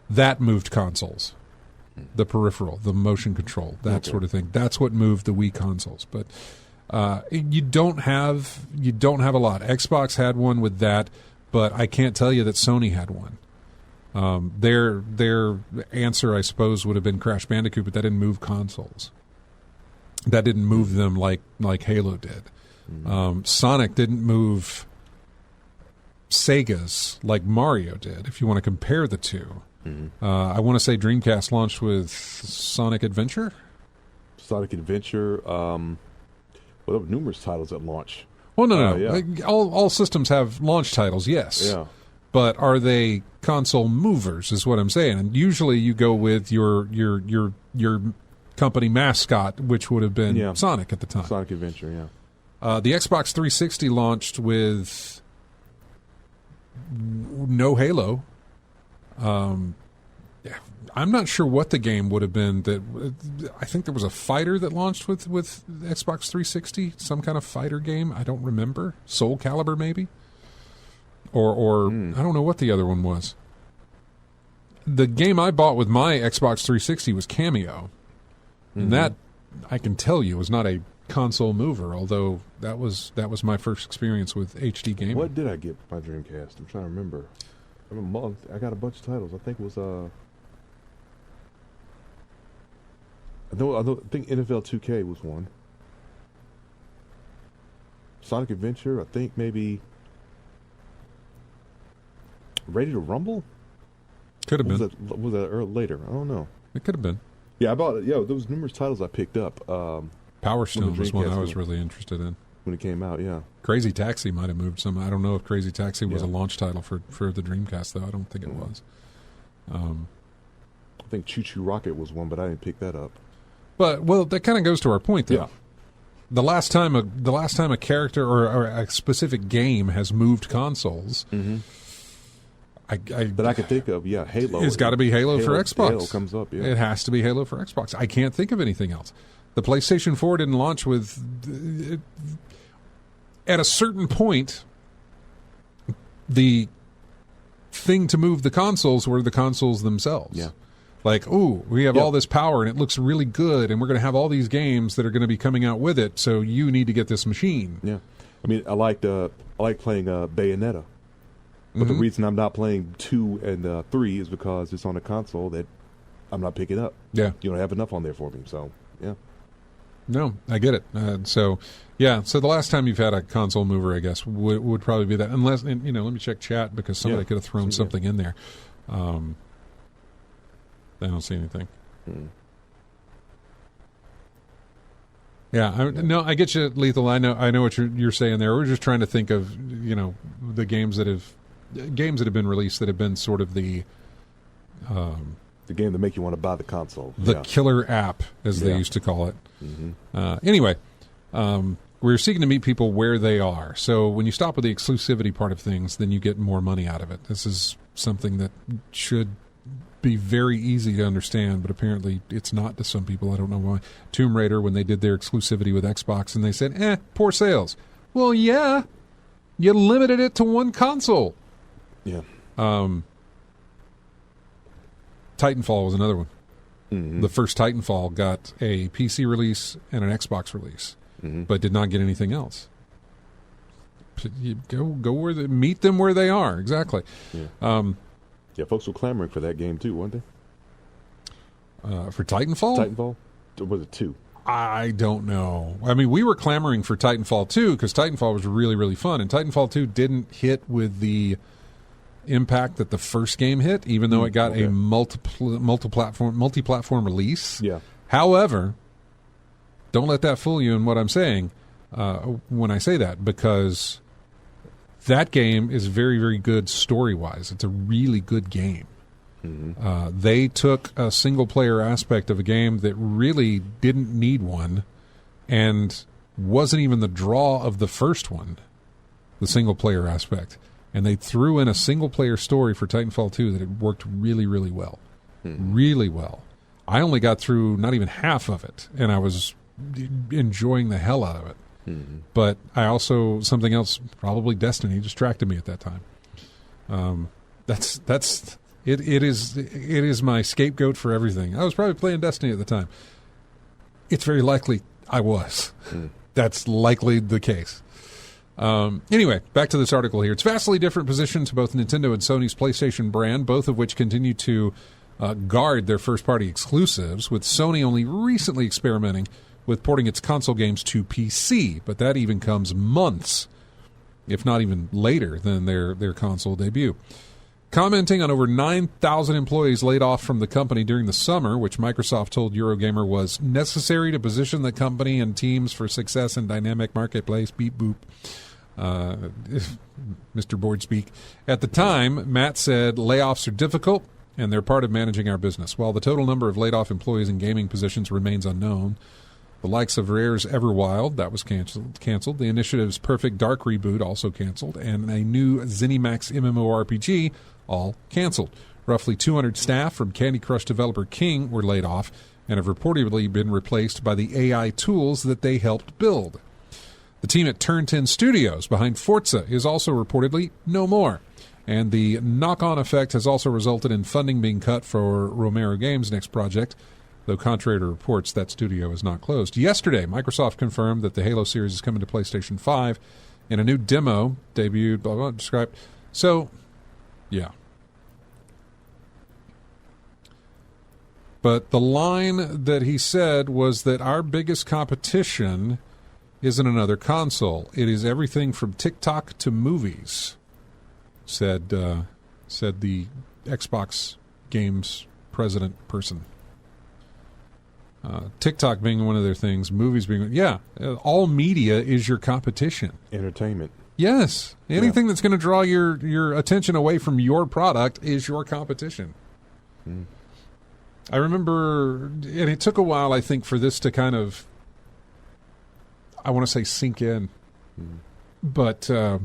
That moved consoles. The peripheral, the motion control, that sort of thing. That's what moved the Wii consoles. But you don't have a lot. Xbox had one with that, but I can't tell you that Sony had one. Their answer, I suppose, would have been Crash Bandicoot, but that didn't move consoles. That didn't move them like Halo did. Sonic didn't move Sega's like Mario did, if you want to compare the two. I want to say Dreamcast launched with Sonic Adventure. Sonic Adventure. There were numerous titles at launch. Well, no. Yeah. Like, all systems have launch titles, yes. Yeah. But are they console movers, is what I'm saying. And usually you go with your company mascot, which would have been Sonic at the time. Sonic Adventure, yeah. The Xbox 360 launched with no Halo. I'm not sure what the game would have been. I think there was a fighter that launched with Xbox 360, some kind of fighter game. I don't remember. Soul Calibur, maybe? Or I don't know what the other one was. The game I bought with my Xbox 360 was Cameo. And that, I can tell you, was not a console mover, although that was my first experience with HD gaming. What did I get for my Dreamcast? I'm trying to remember. I got a bunch of titles. I think it was I think NFL 2K was one. Sonic Adventure, I think maybe Ready to Rumble? Could have been. Was that later? I don't know. It could have been. Yeah, I bought it. Yeah, there was numerous titles I picked up. Power Stone was one I was really interested in. When it came out, yeah. Crazy Taxi might have moved some. I don't know if Crazy Taxi was a launch title for the Dreamcast, though. I don't think it was. I think Choo Choo Rocket was one, but I didn't pick that up. But well, that kind of goes to our point, though. Yeah. The last time a character or a specific game has moved consoles, That I could think of, Halo. It's got to be Halo for Xbox. Halo comes up, yeah. It has to be Halo for Xbox. I can't think of anything else. The PlayStation 4 didn't launch with... At a certain point, the thing to move the consoles were the consoles themselves. Yeah. Like, ooh, we have all this power and it looks really good, and we're going to have all these games that are going to be coming out with it, so you need to get this machine. Yeah. I mean, I like playing Bayonetta. But the reason I'm not playing 2 and 3 is because it's on a console that I'm not picking up. Yeah. You don't have enough on there for me, so, yeah. No, I get it. So the last time you've had a console mover, I guess, would probably be that. Unless, and, let me check chat because somebody could have thrown something in there. I don't see anything. Yeah, I get you, Lethal. I know what you're saying there. We're just trying to think of the games that have been released that have been sort of the game that make you want to buy the console. The killer app, as they used to call it. Anyway, we're seeking to meet people where they are. So when you stop with the exclusivity part of things, then you get more money out of it. This is something that should be very easy to understand, but apparently it's not to some people. I don't know why. Tomb Raider, when they did their exclusivity with Xbox, and they said, poor sales. Well, yeah, you limited it to one console. Yeah. Titanfall was another one. The first Titanfall got a PC release and an Xbox release, but did not get anything else. You go meet them where they are. Exactly. Yeah. Folks were clamoring for that game too, weren't they? For Titanfall? Titanfall? Or was it 2? I don't know. I mean, we were clamoring for Titanfall 2 because Titanfall was really, really fun, and Titanfall 2 didn't hit with the impact that the first game hit, even though it got a multi-platform release. Yeah. However, don't let that fool you in what I'm saying when I say that, because that game is very, very good story-wise. It's a really good game. They took a single-player aspect of a game that really didn't need one and wasn't even the draw of the first one, the single-player aspect. And they threw in a single-player story for Titanfall 2 that it worked really, really well. Really well. I only got through not even half of it, and I was enjoying the hell out of it. But I also, something else, probably Destiny, distracted me at that time. It is my scapegoat for everything. I was probably playing Destiny at the time. It's very likely I was. That's likely the case. Anyway, back to this article here. It's vastly different position to both Nintendo and Sony's PlayStation brand, both of which continue to guard their first-party exclusives, with Sony only recently experimenting with porting its console games to PC, but that even comes months, if not even later, than their console debut. Commenting on over 9,000 employees laid off from the company during the summer, which Microsoft told Eurogamer was necessary to position the company and teams for success in dynamic marketplace, beep boop, Mr. Boyd speak. At the time, Matt said, layoffs are difficult, and they're part of managing our business. While the total number of laid-off employees in gaming positions remains unknown, the likes of Rare's Everwild, that was canceled. The Initiative's Perfect Dark reboot, also canceled. And a new ZeniMax MMORPG, all canceled. Roughly 200 staff from Candy Crush developer King were laid off and have reportedly been replaced by the AI tools that they helped build. The team at Turn 10 Studios behind Forza is also reportedly no more. And the knock-on effect has also resulted in funding being cut for Romero Games' next project, though contrary to reports, that studio is not closed. Yesterday, Microsoft confirmed that the Halo series is coming to PlayStation 5 in a new demo, debuted, blah, blah, described. So, yeah. But the line that he said was that our biggest competition isn't another console. It is everything from TikTok to movies, said the Xbox Games president person. TikTok being one of their things, movies being... Yeah, all media is your competition. Entertainment. Yes. Anything that's going to draw your attention away from your product is your competition. I remember, and it took a while, I think, for this to kind of, I want to say, sink in. But I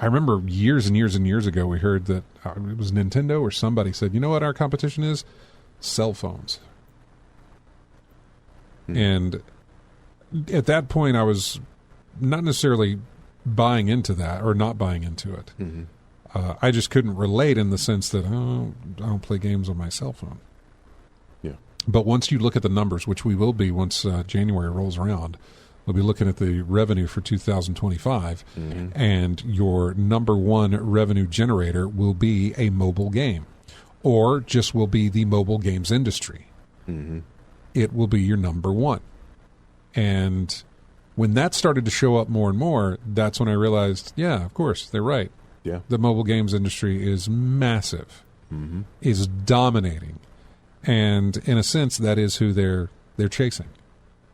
remember years and years and years ago, we heard that it was Nintendo or somebody said, you know what our competition is? Cell phones. And at that point, I was not necessarily buying into that or not buying into it. I just couldn't relate in the sense that, I don't play games on my cell phone. Yeah. But once you look at the numbers, which we will be once January rolls around, we'll be looking at the revenue for 2025, and your number one revenue generator will be a mobile game, or just will be the mobile games industry. It will be your number one. And when that started to show up more and more, that's when I realized, yeah, of course, they're right. Yeah. The mobile games industry is massive, is dominating. And in a sense, that is who they're chasing.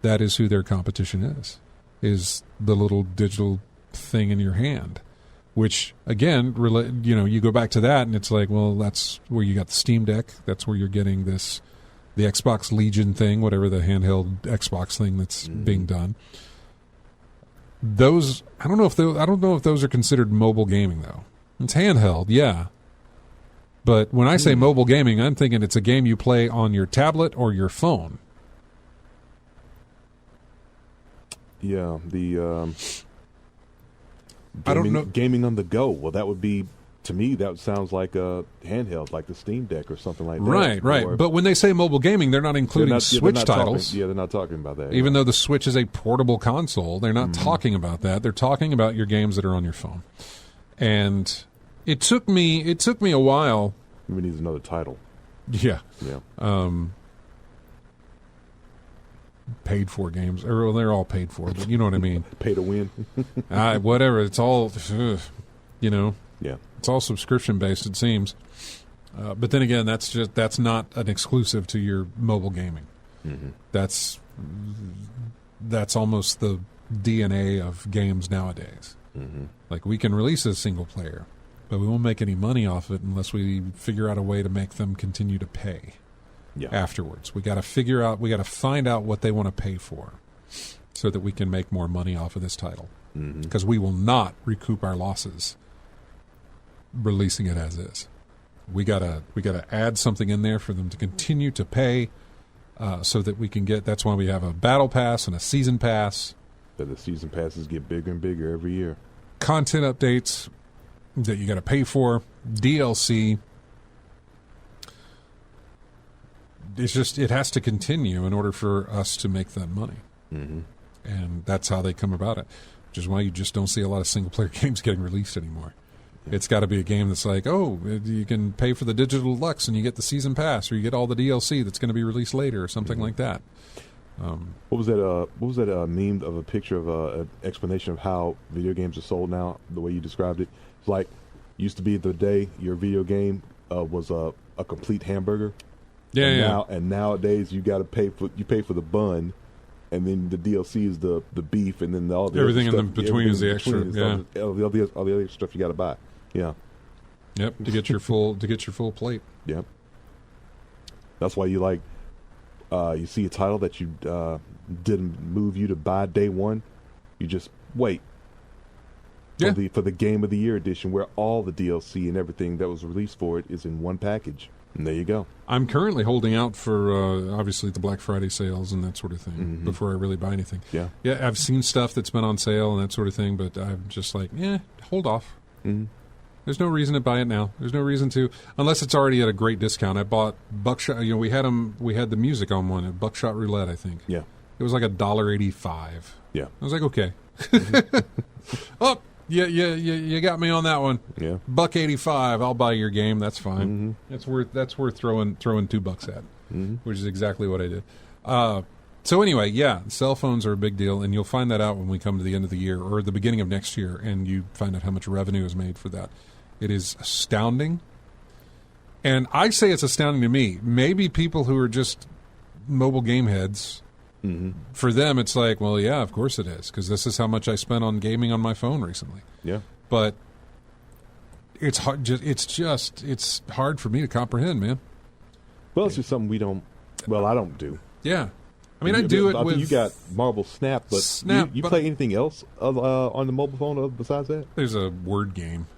That is who their competition is the little digital thing in your hand, which, again, you go back to that, and it's like, well, that's where you got the Steam Deck. That's where you're getting the Xbox Legion thing, whatever the handheld Xbox thing that's being done. Those, I don't know if those are considered mobile gaming, though. It's handheld, yeah. But when I say mobile gaming, I'm thinking it's a game you play on your tablet or your phone. Yeah, the I don't know. Gaming on the go. Well, that would be, to me, that sounds like a handheld, like the Steam Deck or something like that. Right. Or, But when they say mobile gaming, they're not including Switch titles. They're not talking about that. Even though the Switch is a portable console, they're not talking about that. They're talking about your games that are on your phone. And it took me a while. We need another title. Yeah. Yeah. Paid for games, or well, they're all paid for, but you know what I mean. Pay to win. Whatever. It's all, Yeah. it's all subscription based. It seems, but then again, that's not an exclusive to your mobile gaming. That's almost the DNA of games nowadays. Like, we can release a single player, but we won't make any money off it unless we figure out a way to make them continue to pay. Yeah. Afterwards, we got to find out what they want to pay for, so that we can make more money off of this title. Because we will not recoup our losses releasing it as is. We gotta add something in there for them to continue to pay, so that we can get. That's why we have a battle pass and a season pass. That the season passes get bigger and bigger every year. Content updates that you got to pay for, DLC. It's just, it has to continue in order for us to make that money. And that's how they come about it, which is why you just don't see a lot of single-player games getting released anymore. It's got to be a game that's like, oh, you can pay for the digital deluxe and you get the season pass, or you get all the DLC that's going to be released later, or something like that. What was that meme of a picture of an explanation of how video games are sold now, the way you described it? It's like, used to be the day your video game was a complete hamburger. And nowadays you got to pay for the bun, and then the DLC is the beef, and then all the everything other in stuff, between is the extra. All the other stuff you got to buy. Yeah. Yep. To get your full plate. Yep. That's why you like you see a title that you didn't move you to buy day one, you just wait. Yeah. For the Game of the Year edition, where all the DLC and everything that was released for it is in one package. And there you go. I'm currently holding out for, obviously, the Black Friday sales and that sort of thing before I really buy anything. Yeah. Yeah, I've seen stuff that's been on sale and that sort of thing, but I'm just like, hold off. There's no reason to buy it now. There's no reason to, unless it's already at a great discount. I bought Buckshot. We had the music on one at Buckshot Roulette, I think. Yeah. It was like $1.85. Yeah. I was like, okay. Oh, yeah, you got me on that one. Yeah. $1.85. I'll buy your game. That's fine. That's worth throwing $2 at, which is exactly what I did. So anyway, yeah, cell phones are a big deal, and you'll find that out when we come to the end of the year or the beginning of next year, and you find out how much revenue is made for that. It is astounding. And I say it's astounding to me. Maybe people who are just mobile game heads, for them it's like, well, yeah, of course it is, because this is how much I spent on gaming on my phone recently. Yeah. But it's hard. It's hard for me to comprehend, man. Well, it's just something we don't. Well, I don't do. Yeah. I mean, I do it I with... think you got Marvel Snap, but Snap, you but- play anything else on the mobile phone besides that? There's a word game,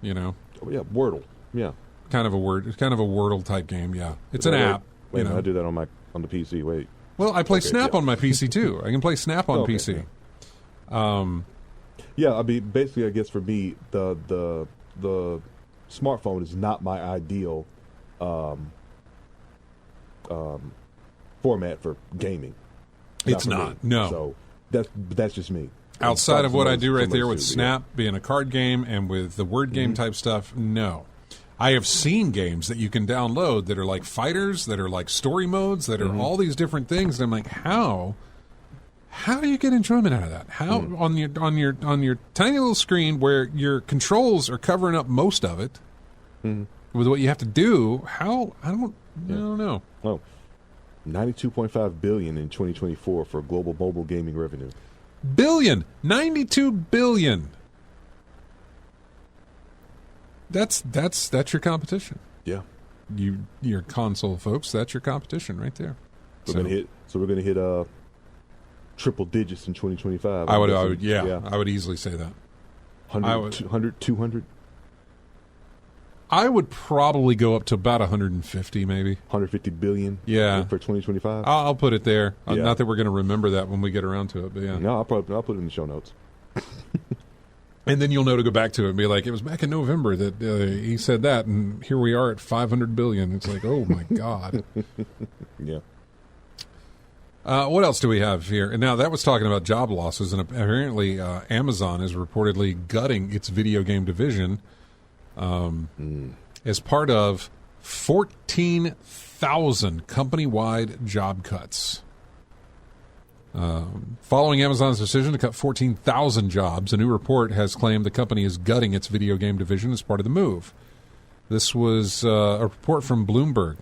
you know. Oh, yeah, Wordle. Yeah. It's kind of a Wordle type game, yeah. It's an app. Wait, you know. I do that on the PC. Wait. Well, I play Okay, Snap yeah. on my PC, too. I can play Snap on Okay, PC. Yeah, I mean, basically, I guess for me, the smartphone is not my ideal format for gaming. It's for me. not, no. So that's just me. Outside of what I do right there with Somebody's Snap being a card game and with the word game type stuff, no. I have seen games that you can download that are like fighters, that are like story modes, that are all these different things. And I'm like, how do you get enjoyment out of that? How on your tiny little screen where your controls are covering up most of it with what you have to do? How I don't know. Oh, $92.5 billion in 2024 for global mobile gaming revenue. 92 billion. That's your competition. Yeah. Your console folks, that's your competition right there. We're gonna hit triple digits in 2025. I would easily say that. 100, 200, I would probably go up to about 150 maybe. 150 billion. Yeah. For 2025. I'll put it there. Yeah. Not that we're going to remember that when we get around to it, but yeah. No, I'll put it in the show notes. And then you'll know to go back to it and be like, it was back in November that he said that, and here we are at 500 billion. It's like, oh my God. Yeah. What else do we have here? And now that was talking about job losses, and apparently Amazon is reportedly gutting its video game division as part of 14,000 company-wide job cuts. Following Amazon's decision to cut 14,000 jobs, a new report has claimed the company is gutting its video game division as part of the move. This was a report from Bloomberg,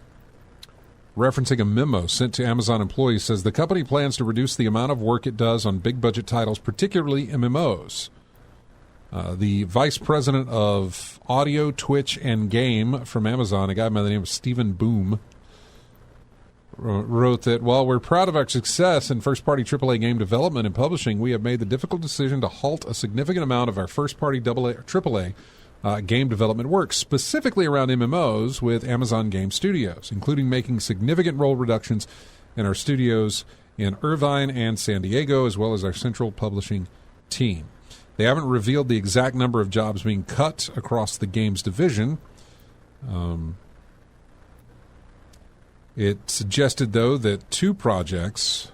referencing a memo sent to Amazon employees, says the company plans to reduce the amount of work it does on big-budget titles, particularly MMOs. The vice president of audio, Twitch, and game from Amazon, a guy by the name of Stephen Boom, wrote that while we're proud of our success in first-party AAA game development and publishing, we have made the difficult decision to halt a significant amount of our first-party AAA game development work, specifically around MMOs with Amazon Game Studios, including making significant role reductions in our studios in Irvine and San Diego, as well as our central publishing team. They haven't revealed the exact number of jobs being cut across the games division. It suggested, though, that two projects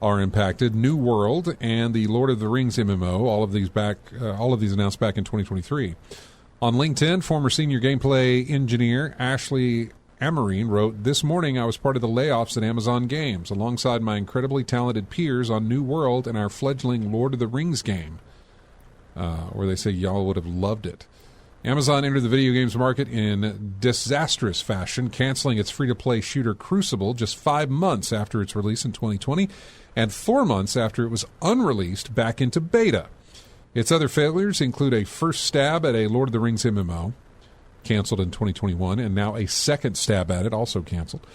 are impacted: New World and the Lord of the Rings MMO. All of these announced back in 2023. On LinkedIn, former senior gameplay engineer Ashley Amarine wrote, "This morning I was part of the layoffs at Amazon Games, alongside my incredibly talented peers on New World and our fledgling Lord of the Rings game," where they say y'all would have loved it. Amazon entered the video games market in disastrous fashion, canceling its free-to-play shooter Crucible just 5 months after its release in 2020 and 4 months after it was unreleased back into beta. Its other failures include a first stab at a Lord of the Rings MMO, canceled in 2021, and now a second stab at it, also canceled,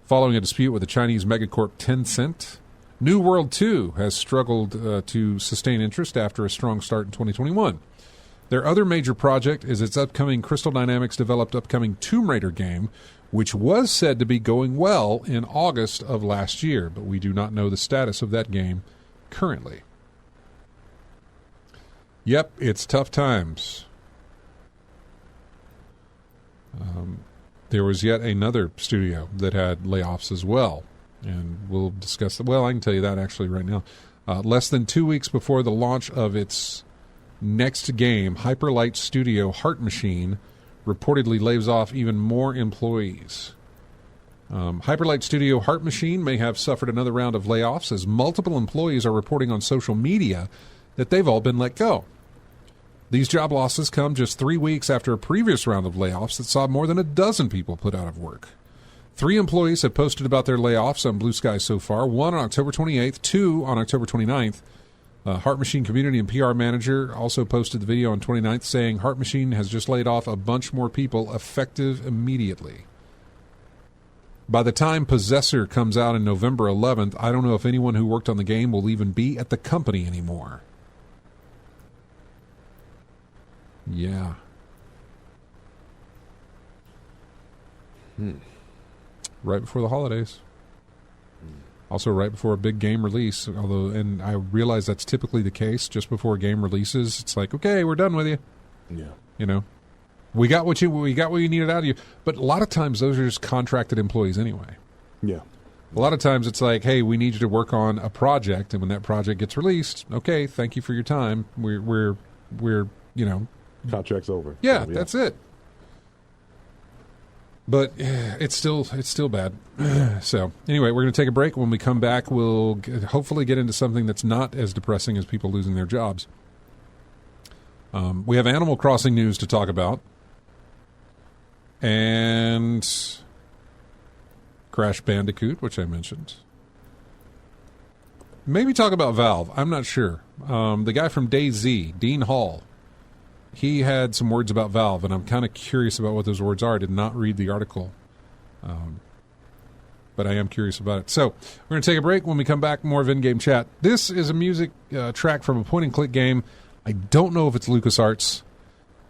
following a dispute with the Chinese megacorp Tencent. New World 2 has struggled to sustain interest after a strong start in 2021. Their other major project is its upcoming Crystal Dynamics developed upcoming Tomb Raider game, which was said to be going well in August of last year, but we do not know the status of that game currently. Yep, it's tough times. There was yet another studio that had layoffs as well, and we'll discuss that. Well, I can tell you that actually right now. Less than 2 weeks before the launch of its next game, Hyperlight Studio Heart Machine reportedly lays off even more employees. Hyperlight Studio Heart Machine may have suffered another round of layoffs, as multiple employees are reporting on social media that they've all been let go. These job losses come just 3 weeks after a previous round of layoffs that saw more than a dozen people put out of work. 3 employees have posted about their layoffs on Blue Sky so far, 1 on October 28th, 2 on October 29th. Heart Machine community and PR manager also posted the video on 29th saying Heart Machine has just laid off a bunch more people effective immediately. By the time Possessor comes out in November 11th, I don't know if anyone who worked on the game will even be at the company anymore. Yeah. Right before the holidays. Also right before a big game release, and I realize that's typically the case. Just before a game releases, it's like, okay, we're done with you. Yeah. You know, we got what you needed out of you. But a lot of times those are just contracted employees anyway. Yeah. A lot of times it's like, hey, we need you to work on a project, and when that project gets released, okay, thank you for your time. We're contract's over. Yeah, so, that's it. But it's still bad. So anyway, we're going to take a break. When we come back, we'll hopefully get into something that's not as depressing as people losing their jobs. We have Animal Crossing news to talk about. And Crash Bandicoot, which I mentioned. Maybe talk about Valve. I'm not sure. The guy from DayZ, Dean Hall, he had some words about Valve, and I'm kind of curious about what those words are. I did not read the article, but I am curious about it. So we're going to take a break. When we come back, more of In-Game Chat. This is a music track from a point-and-click game. I don't know if it's LucasArts,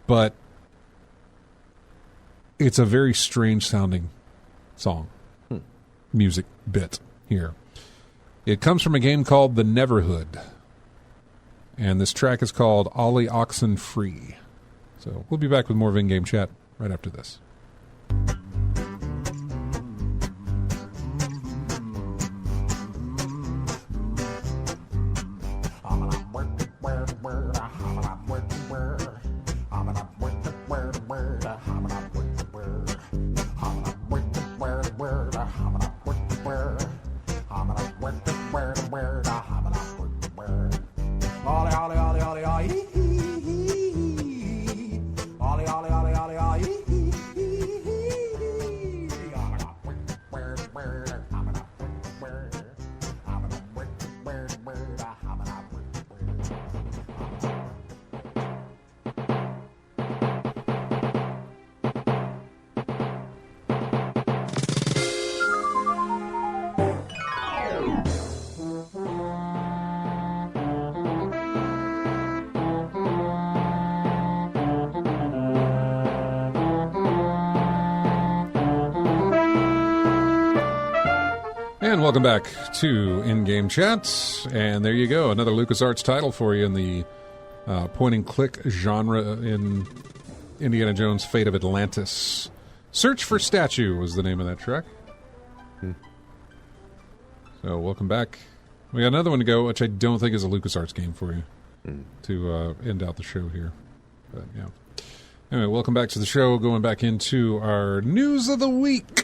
but it's a very strange-sounding song, music bit here. It comes from a game called The Neverhood. And this track is called Ollie Oxen Free. So we'll be back with more of In-Game Chat right after this. And welcome back to In-Game Chat. And there you go, another LucasArts title for you in the point-and-click genre in Indiana Jones' Fate of Atlantis. Search for Statue was the name of that track. So welcome back. We got another one to go, which I don't think is a LucasArts game for you to end out the show here. But yeah. Anyway, welcome back to the show. Going back into our news of the week.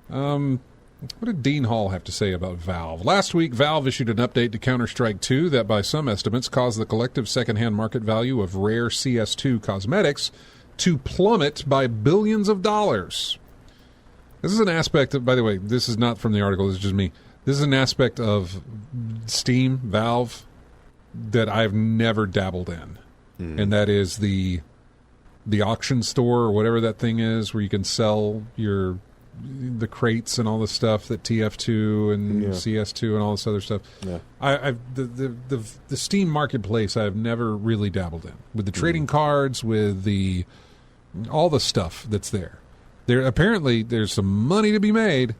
What did Dean Hall have to say about Valve? Last week, Valve issued an update to Counter-Strike 2 that, by some estimates, caused the collective secondhand market value of rare CS2 cosmetics to plummet by billions of dollars. This is an aspect of, by the way, this is not from the article, this is just me. This is an aspect of Steam, Valve, that I've never dabbled in. And that is the auction store, or whatever that thing is, where you can sell the crates and all the stuff that TF2 and CS2 and all this other stuff. Yeah. The Steam marketplace I've never really dabbled in, with the trading cards, with all the stuff that's there. Apparently there's some money to be made,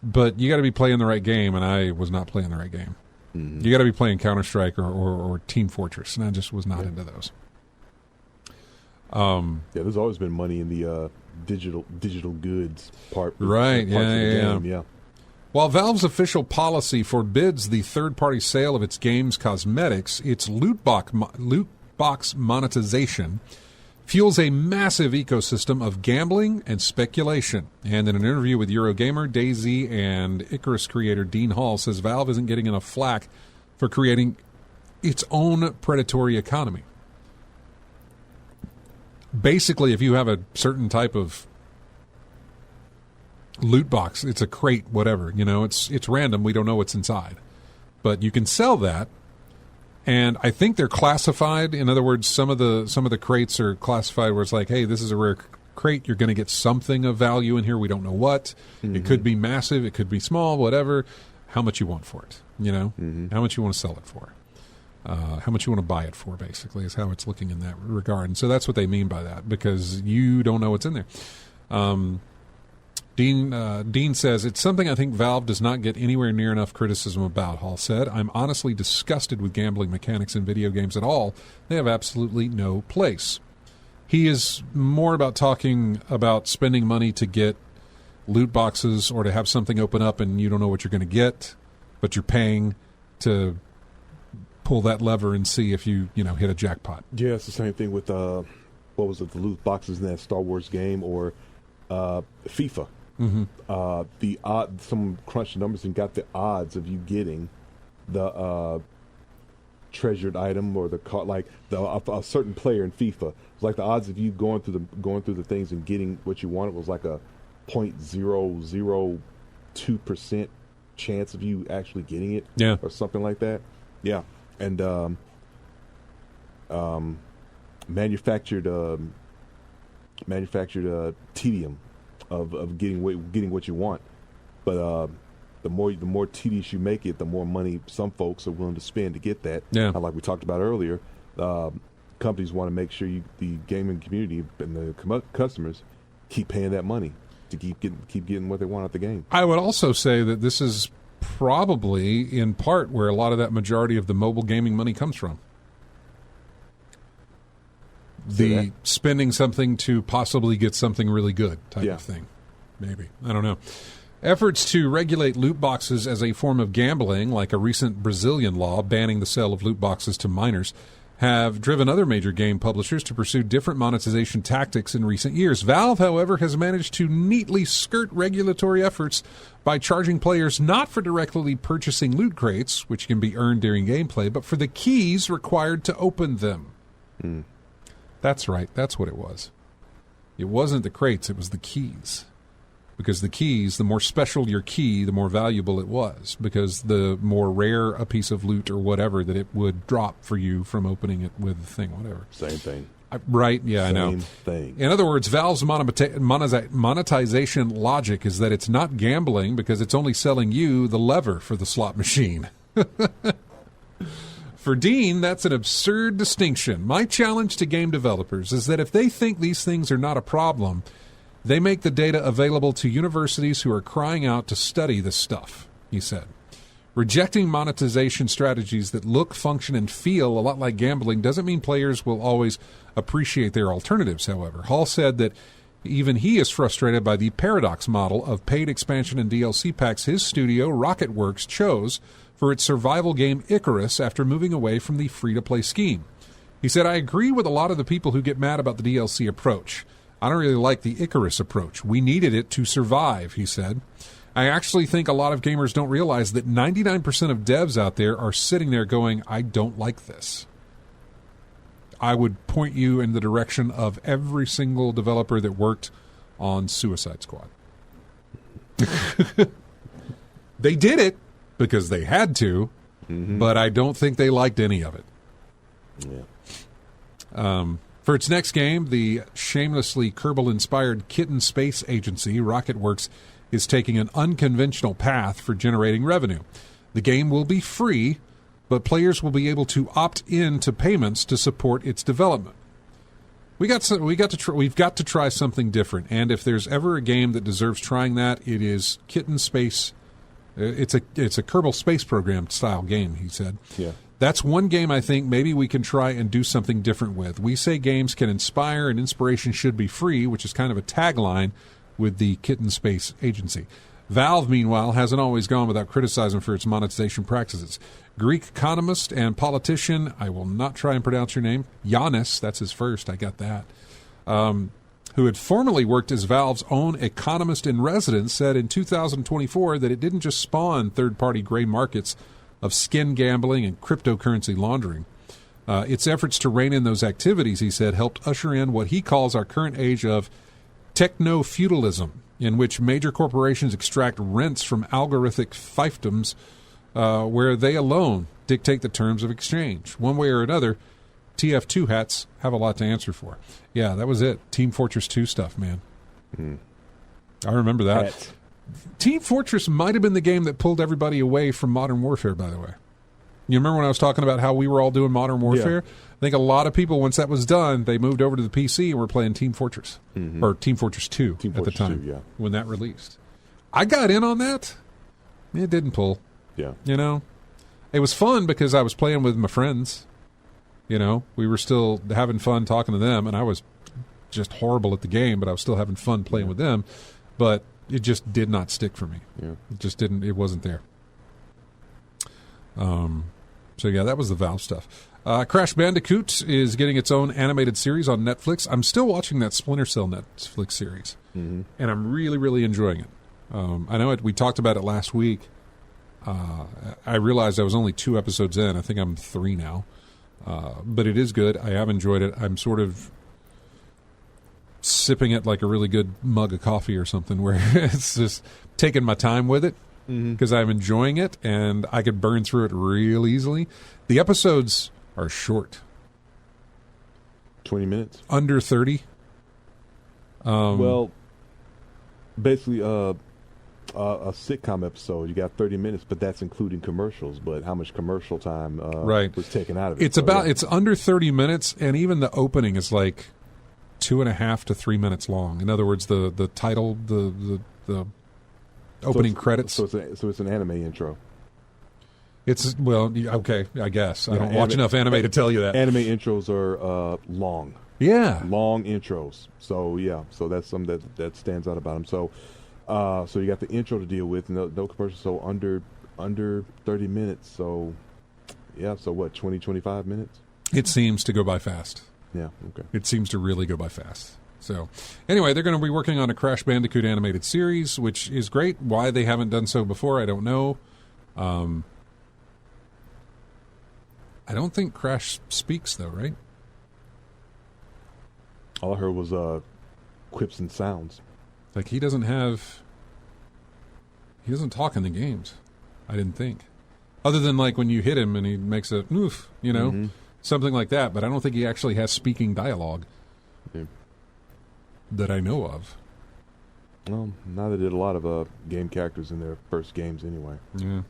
but you got to be playing the right game, and I was not playing the right game. You got to be playing Counter-Strike or Team Fortress, and I just was not into those. There's always been money in the digital goods part. Right, yeah. While Valve's official policy forbids the third-party sale of its game's cosmetics, its loot box monetization fuels a massive ecosystem of gambling and speculation. And in an interview with Eurogamer, DayZ and Icarus creator Dean Hall says Valve isn't getting enough flack for creating its own predatory economy. Basically, if you have a certain type of loot box, it's a crate, whatever, it's random. We don't know what's inside, but you can sell that. And I think they're classified. In other words, some of the crates are classified where it's like, hey, this is a rare crate, you're going to get something of value in here. We don't know what. It could be massive. It could be small, whatever. How much you want for it, How much you want to sell it for. How much you want to buy it for, basically, is how it's looking in that regard. And so that's what they mean by that, because you don't know what's in there. Dean says, it's something I think Valve does not get anywhere near enough criticism about, Hall said. I'm honestly disgusted with gambling mechanics in video games at all. They have absolutely no place. He is more about talking about spending money to get loot boxes or to have something open up and you don't know what you're going to get, but you're paying to pull that lever and see if you hit a jackpot. Yeah, it's the same thing with, the loot boxes in that Star Wars game or FIFA. Someone crunched the numbers and got the odds of you getting the treasured item or the card, like a certain player in FIFA. It's like the odds of you going through the things and getting what you wanted was like a 0.002% chance of you actually getting it, or something like that. Yeah, and manufactured tedium of getting what you want, but the more tedious you make it, the more money some folks are willing to spend to get that. Yeah, like we talked about earlier, companies want to make sure the gaming community and the customers keep paying that money to keep getting what they want out the game. I would also say that this is probably in part where a lot of that majority of the mobile gaming money comes from. The spending something to possibly get something really good type of thing. Maybe. I don't know. Efforts to regulate loot boxes as a form of gambling, like a recent Brazilian law banning the sale of loot boxes to minors, have driven other major game publishers to pursue different monetization tactics in recent years. Valve, however, has managed to neatly skirt regulatory efforts by charging players not for directly purchasing loot crates, which can be earned during gameplay, but for the keys required to open them. That's right. That's what it was. It wasn't the crates. It was the keys. Because the keys, the more special your key, the more valuable it was. Because the more rare a piece of loot or whatever that it would drop for you from opening it with the thing, whatever. Same thing. Right? Yeah, I know. Same thing. In other words, Valve's monetization logic is that it's not gambling because it's only selling you the lever for the slot machine. For Dean, that's an absurd distinction. My challenge to game developers is that if they think these things are not a problem, they make the data available to universities who are crying out to study this stuff, he said. Rejecting monetization strategies that look, function, and feel a lot like gambling doesn't mean players will always appreciate their alternatives, however. Hall said that even he is frustrated by the paradox model of paid expansion and DLC packs his studio, Rocketworks, chose for its survival game Icarus after moving away from the free-to-play scheme. He said, I agree with a lot of the people who get mad about the DLC approach. I don't really like the Icarus approach. We needed it to survive, he said. I actually think a lot of gamers don't realize that 99% of devs out there are sitting there going, I don't like this. I would point you in the direction of every single developer that worked on Suicide Squad. They did it because they had to, but I don't think they liked any of it. Yeah. For its next game, the shamelessly Kerbal-inspired Kitten Space Agency, Rocketworks, is taking an unconventional path for generating revenue. The game will be free, but players will be able to opt in to payments to support its development. We've got to try something different, and if there's ever a game that deserves trying that, it is Kitten Space. It's a Kerbal Space Program style game, he said. Yeah. That's one game I think maybe we can try and do something different with. We say games can inspire and inspiration should be free, which is kind of a tagline with the Kitten Space Agency. Valve, meanwhile, hasn't always gone without criticism for its monetization practices. Greek economist and politician, I will not try and pronounce your name, Giannis, that's his first, I got that, who had formerly worked as Valve's own economist in residence, said in 2024 that it didn't just spawn third-party gray markets of skin gambling and cryptocurrency laundering. Its efforts to rein in those activities, he said, helped usher in what he calls our current age of techno-feudalism, in which major corporations extract rents from algorithmic fiefdoms where they alone dictate the terms of exchange. One way or another, TF2 hats have a lot to answer for. Yeah, that was it. Team Fortress 2 stuff, man. I remember that. Hats. Team Fortress might have been the game that pulled everybody away from Modern Warfare, by the way. You remember when I was talking about how we were all doing Modern Warfare? Yeah. I think a lot of people, once that was done, they moved over to the PC and were playing Team Fortress. Or Team Fortress 2 Team at Fortress the time 2, yeah. when that released. I got in on that. It didn't pull. Yeah. You know? It was fun because I was playing with my friends. You know? We were still having fun talking to them, and I was just horrible at the game, but I was still having fun playing with them. But it just did not stick for me. Yeah. It just didn't. It wasn't there. So yeah, that was the Valve stuff. Crash Bandicoot is getting its own animated series on Netflix. I'm still watching that Splinter Cell Netflix series, and I'm really, really enjoying it. I know we talked about it last week. I realized I was only 2 episodes in. I think I'm 3 now. But it is good. I have enjoyed it. I'm sort of sipping it like a really good mug of coffee or something, where it's just taking my time with it because I'm enjoying it, and I could burn through it real easily. The episodes are short. 20 minutes? Under 30. Well, basically, a sitcom episode, you got 30 minutes, but that's including commercials. But how much commercial time Right. was taken out of it? It's under 30 minutes, and even the opening is like 2.5 to 3 minutes long. In other words, the title, the opening credits. So it's an anime intro. It's, well, okay, I guess. I Yeah, don't watch enough anime to tell you that. Anime intros are long. Yeah. Long intros. So, yeah. So that's something that stands out about them. So you got the intro to deal with, no commercials, so under 30 minutes. So, yeah. So what, 20, 25 minutes? It seems to go by fast. Yeah, okay. It seems to really go by fast. So, anyway, they're going to be working on a Crash Bandicoot animated series, which is great. Why they haven't done so before, I don't know. I don't think Crash speaks, though, right? All I heard was quips and sounds. Like, he doesn't talk in the games, I didn't think. Other than, like, when you hit him and he makes a oof, you know, something like that. But I don't think he actually has speaking dialogue that I know of. Well, now they did a lot of game characters in their first games anyway. Yeah.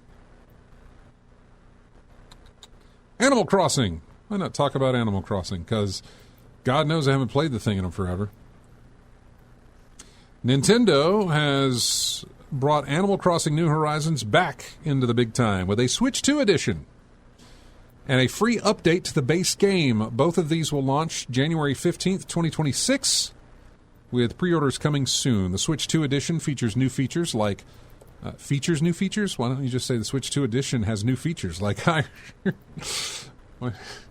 Animal Crossing. Why not talk about Animal Crossing? Because God knows I haven't played the thing in forever. Nintendo has brought Animal Crossing New Horizons back into the big time with a Switch 2 edition and a free update to the base game. Both of these will launch January 15th, 2026, with pre-orders coming soon. The Switch 2 edition features new features like... new features? Why don't you just say the Switch 2 edition has new features? Like,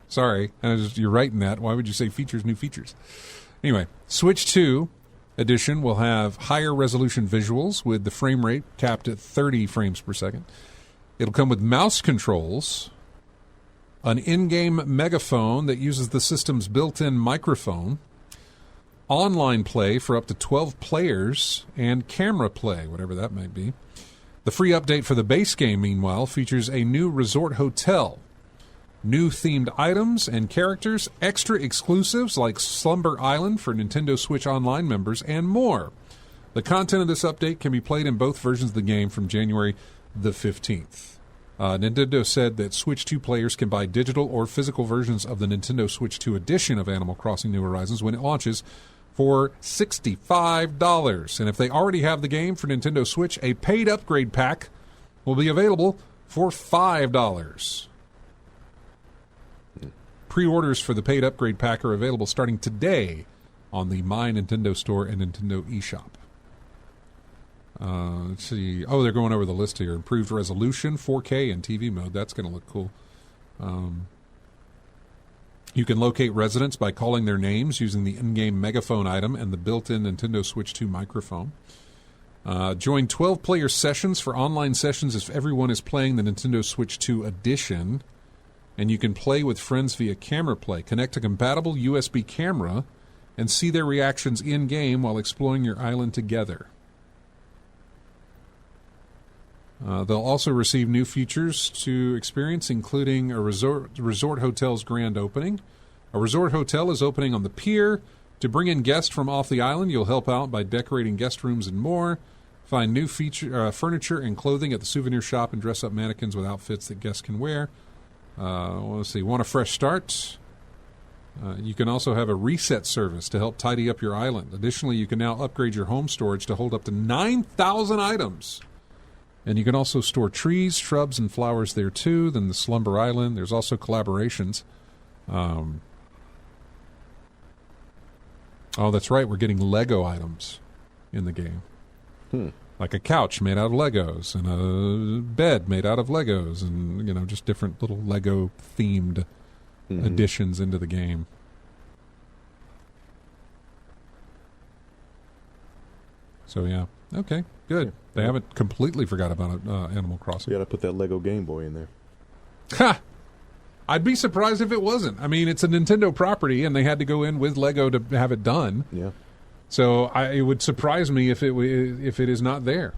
sorry, you're writing that. Why would you say features, new features? Anyway, Switch 2 edition will have higher resolution visuals with the frame rate capped at 30 frames per second. It'll come with mouse controls, an in-game megaphone that uses the system's built-in microphone, online play for up to 12 players, and camera play, whatever that might be. The free update for the base game, meanwhile, features a new resort hotel, new themed items and characters, extra exclusives like Slumber Island for Nintendo Switch Online members, and more. The content of this update can be played in both versions of the game from January the 15th. Nintendo said that Switch 2 players can buy digital or physical versions of the Nintendo Switch 2 edition of Animal Crossing New Horizons when it launches for $65. And if they already have the game for Nintendo Switch, a paid upgrade pack will be available for $5. Pre-orders for the paid upgrade pack are available starting today on the My Nintendo Store and Nintendo eShop. Let's see. Oh, they're going over the list here. Improved resolution, 4K, and TV mode. That's going to look cool. You can locate residents by calling their names using the in-game megaphone item and the built-in Nintendo Switch 2 microphone. Join 12-player sessions for online sessions if everyone is playing the Nintendo Switch 2 edition. And you can play with friends via camera play. Connect a compatible USB camera and see their reactions in-game while exploring your island together. They'll also receive new features to experience, including a resort hotel's grand opening, A resort hotel is opening on the pier. To bring in guests from off the island, you'll help out by decorating guest rooms and more. Find new furniture and clothing at the souvenir shop and dress up mannequins with outfits that guests can wear. Let's see. Want a fresh start? You can also have a reset service to help tidy up your island. Additionally, you can now upgrade your home storage to hold up to 9,000 items. And you can also store trees, shrubs, and flowers there, too. Then the Slumber Island. There's also collaborations. Oh, that's right. We're getting Lego items in the game. Like a couch made out of Legos and a bed made out of Legos and, just different little Lego-themed additions into the game. So, yeah. Okay, good. They haven't completely forgot about Animal Crossing. You got to put that Lego Game Boy in there. Ha! I'd be surprised if it wasn't. I mean, it's a Nintendo property, and they had to go in with Lego to have it done. Yeah. So it would surprise me if it is not there.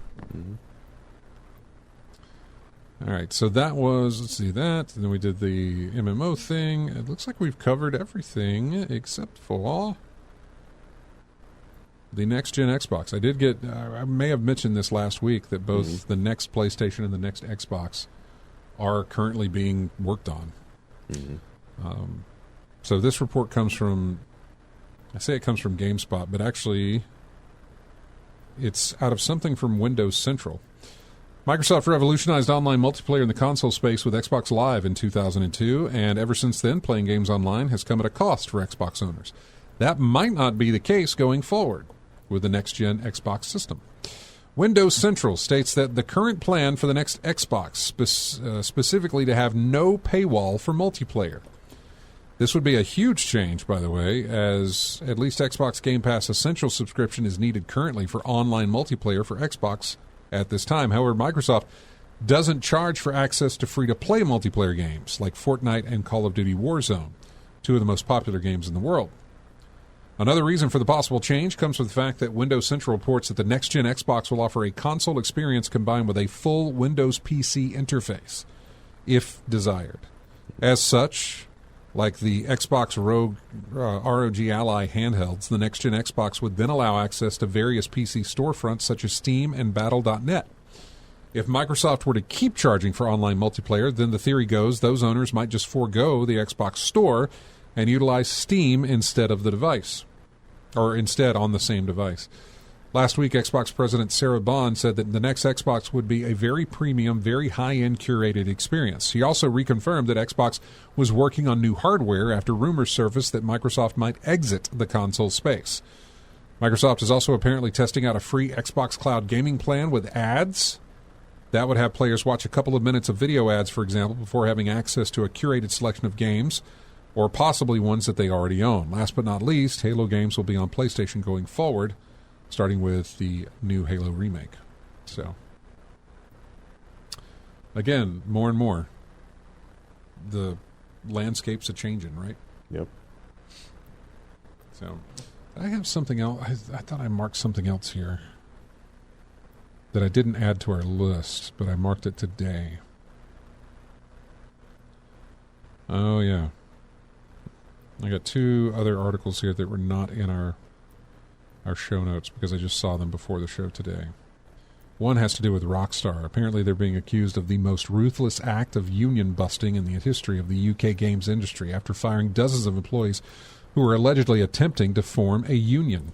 All right, so that was, let's see that. And then we did the MMO thing. It looks like we've covered everything except for the next-gen Xbox. I may have mentioned this last week that both the next PlayStation and the next Xbox are currently being worked on. So this report comes from, I say it comes from GameSpot, but actually it's out of something from Windows Central. Microsoft revolutionized online multiplayer in the console space with Xbox Live in 2002, and ever since then, playing games online has come at a cost for Xbox owners. That might not be the case going forward with the next-gen Xbox system. Windows Central states that the current plan for the next Xbox specifically to have no paywall for multiplayer. This would be a huge change, by the way, as at least Xbox Game Pass Essential subscription is needed currently for online multiplayer for Xbox at this time. However, Microsoft doesn't charge for access to free-to-play multiplayer games like Fortnite and Call of Duty Warzone, two of the most popular games in the world. Another reason for the possible change comes with the fact that Windows Central reports that the next-gen Xbox will offer a console experience combined with a full Windows PC interface, if desired. As such, like the Xbox ROG Ally handhelds, the next-gen Xbox would then allow access to various PC storefronts such as Steam and Battle.net. If Microsoft were to keep charging for online multiplayer, then the theory goes those owners might just forego the Xbox Store and utilize Steam instead of the device, or instead on the same device. Last week, Xbox President Sarah Bond said that the next Xbox would be a very premium, very high-end curated experience. She also reconfirmed that Xbox was working on new hardware after rumors surfaced that Microsoft might exit the console space. Microsoft is also apparently testing out a free Xbox Cloud gaming plan with ads. That would have players watch a couple of minutes of video ads, for example, before having access to a curated selection of games, or possibly ones that they already own. Last but not least, Halo games will be on PlayStation going forward, starting with the new Halo remake. So, again, more and more, the landscape's a-changing, right? Yep. So, I have something else. I thought I marked something else here that I didn't add to our list, but I marked it today. Oh, yeah. I got two other articles here that were not in our show notes because I just saw them before the show today. One has to do with Rockstar. Apparently they're being accused of the most ruthless act of union busting in the history of the UK games industry after firing dozens of employees who were allegedly attempting to form a union.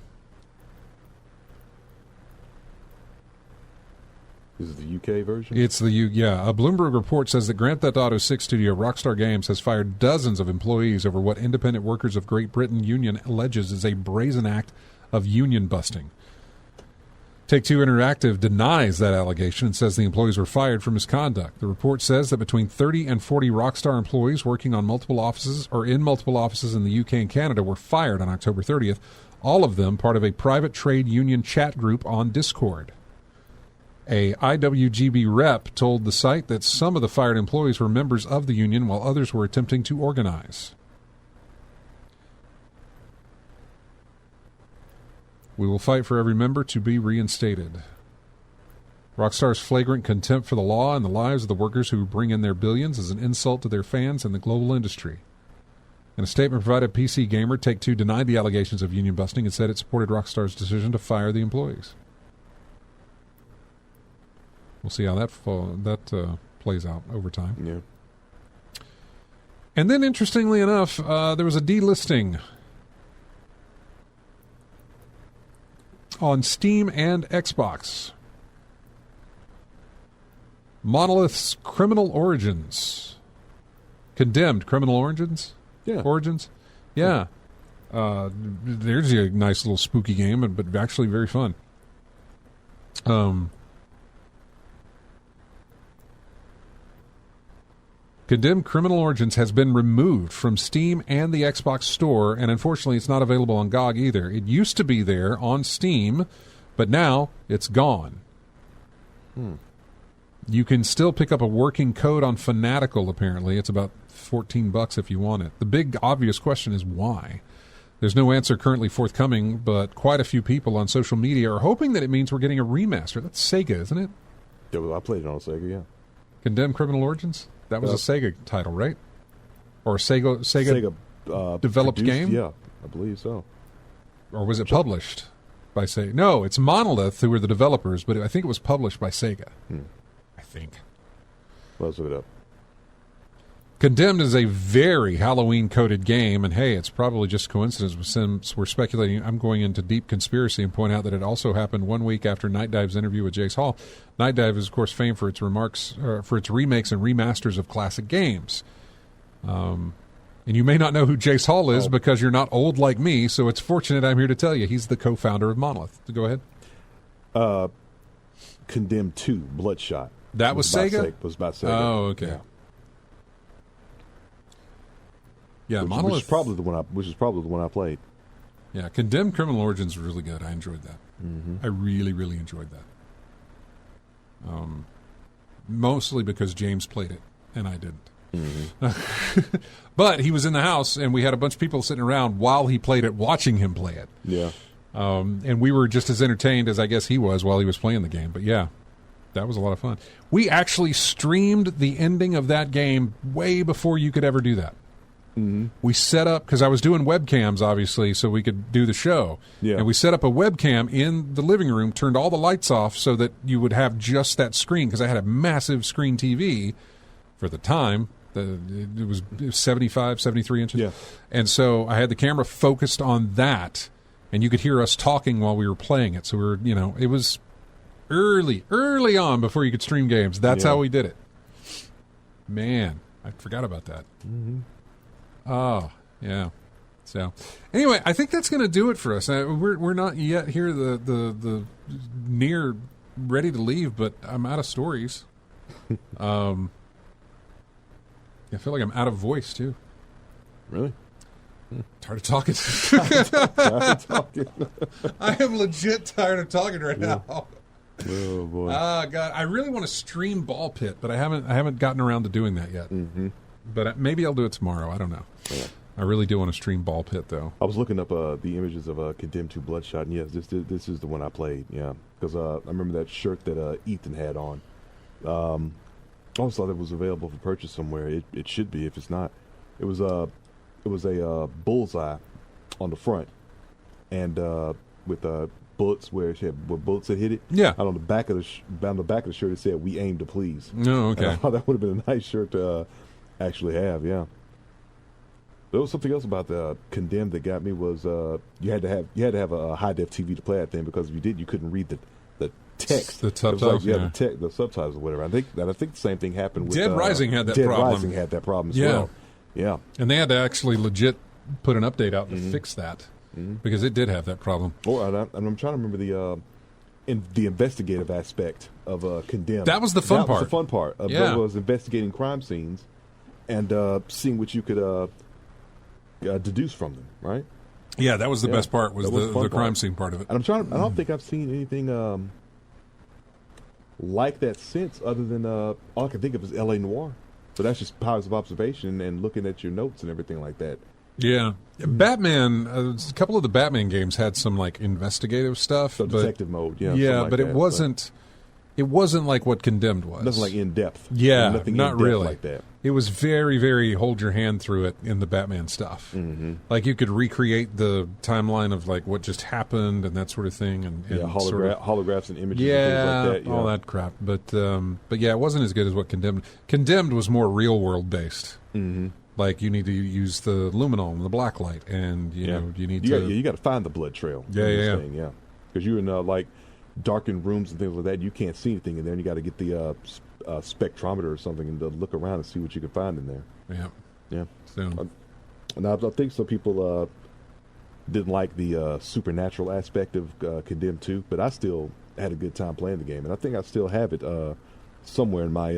This is the UK version? It's the A Bloomberg report says that Grand Theft Auto 6 studio Rockstar Games has fired dozens of employees over what Independent Workers of Great Britain Union alleges is a brazen act of union busting. Take-Two Interactive denies that allegation and says the employees were fired for misconduct. The report says that between 30 and 40 Rockstar employees working on multiple offices or in multiple offices in the UK and Canada were fired on October 30th, all of them part of a private trade union chat group on Discord. A IWGB rep told the site that some of the fired employees were members of the union while others were attempting to organize. We will fight for every member to be reinstated. Rockstar's flagrant contempt for the law and the lives of the workers who bring in their billions is an insult to their fans and the global industry. In a statement provided, PC Gamer Take-Two denied the allegations of union busting and said it supported Rockstar's decision to fire the employees. We'll see how that plays out over time. Yeah. And then, interestingly enough, there was a delisting on Steam and Xbox. Monolith's Criminal Origins. Condemned Criminal Origins? Yeah. Origins? Yeah. There's a nice little spooky game, but actually very fun. Condemned Criminal Origins has been removed from Steam and the Xbox Store, and unfortunately it's not available on GOG either. It used to be there on Steam, but now it's gone. You can still pick up a working code on Fanatical, apparently. It's about $14 if you want it. The big obvious question is why? There's no answer currently forthcoming, but quite a few people on social media are hoping that it means we're getting a remaster. That's Sega, isn't it? Yeah, well, I played it on Sega, yeah. Condemned Criminal Origins? That was a Sega title, right? Or a Sega developed produced, game? Yeah, I believe so. Or was it published by Sega? No, it's Monolith who were the developers, but I think it was published by Sega. I think. Let's look it up. Condemned is a very Halloween-coded game, and hey, it's probably just coincidence since we're speculating. I'm going into deep conspiracy and point out that it also happened 1 week after Night Dive's interview with Jace Hall. Night Dive is, of course, famed for its remakes and remasters of classic games. And you may not know who Jace Hall is because you're not old like me, so it's fortunate I'm here to tell you. He's the co-founder of Monolith. So go ahead. Condemned 2, Bloodshot. That was Sega? Was about Sega. Oh, okay. Yeah, Monolith. Which is probably the one I played. Yeah, Condemned Criminal Origins was really good. I enjoyed that. I really, really enjoyed that. Mostly because James played it and I didn't. But he was in the house and we had a bunch of people sitting around while he played it, watching him play it. Yeah. And we were just as entertained as I guess he was while he was playing the game. But yeah, that was a lot of fun. We actually streamed the ending of that game way before you could ever do that. We set up, because I was doing webcams, obviously, so we could do the show. Yeah. And we set up a webcam in the living room, turned all the lights off so that you would have just that screen, because I had a massive screen TV for the time. It was 75, 73 inches. Yeah. And so I had the camera focused on that, and you could hear us talking while we were playing it. So we were, it was early on before you could stream games. That's how we did it. Man, I forgot about that. Oh, yeah. So, anyway, I think that's going to do it for us. We're not yet here, the near ready to leave, but I'm out of stories. I feel like I'm out of voice too. Really? Tired of talking. I am legit tired of talking right now. Oh boy. God, I really want to stream Ball Pit, but I haven't gotten around to doing that yet. But maybe I'll do it tomorrow. I don't know. Yeah. I really do want to stream Ball Pit, though. I was looking up the images of Condemned 2 Bloodshot, and yes, this is the one I played. Yeah, because I remember that shirt that Ethan had on. I always thought it was available for purchase somewhere. It should be if it's not. It was a bullseye on the front, and with bullets where bullets had hit it. Yeah. And on the back of the shirt it said "We aim to please." Oh, okay. And I thought that would have been a nice shirt to actually have. Yeah. There was something else about the Condemned that got me was you had to have a high def TV to play that thing, because if you did, you couldn't read the text, the subtitles. The subtitles or whatever. I think the same thing happened with Dead Rising had that Dead problem. Rising had that problem as well. Yeah, and they had to actually legit put an update out to fix that because it did have that problem. And I'm trying to remember the investigative aspect of Condemned. That was the fun part. That was the fun part. Was investigating crime scenes and seeing what you could deduce from them, right? Yeah, that was the best part, was the crime scene part of it. And I don't think I've seen anything like that since, other than all I can think of is L.A. Noire. But that's just powers of observation and looking at your notes and everything like that. Yeah. Batman, a couple of the Batman games had some like investigative stuff. So detective mode, yeah. Yeah, like but that, it wasn't... it wasn't like what Condemned was. Nothing like in depth. Yeah, nothing not in-depth really. like that. It was very, very hold your hand through it in the Batman stuff. Mm-hmm. Like you could recreate the timeline of like what just happened and that sort of thing, and holographs and images, yeah, and things like that. all that crap. But yeah, it wasn't as good as what Condemned. Condemned was more real world based. Mm-hmm. Like you need to use the luminol and the black light, and you know you need to. You got to find the blood trail. Yeah. Because you're in like darkened rooms and things like that. You can't see anything in there, and you got to get the spectrometer or something and to look around and see what you can find in there. Yeah. So, and I think some people didn't like the supernatural aspect of Condemned 2, but I still had a good time playing the game, and I think I still have it somewhere in my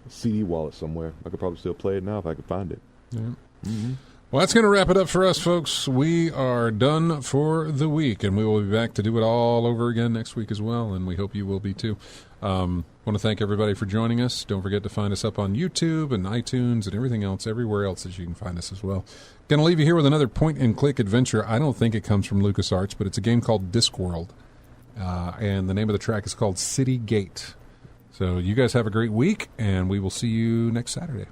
CD wallet somewhere. I could probably still play it now if I could find it. yeah. Mm-hmm. Well, that's going to wrap it up for us, folks. We are done for the week, and we will be back to do it all over again next week as well, and we hope you will be too. Want to thank everybody for joining us. Don't forget to find us up on YouTube and iTunes and everything else, everywhere else that you can find us as well. Going to leave you here with another point-and-click adventure. I don't think it comes from LucasArts, but it's a game called Discworld, and the name of the track is called City Gate. So you guys have a great week, and we will see you next Saturday.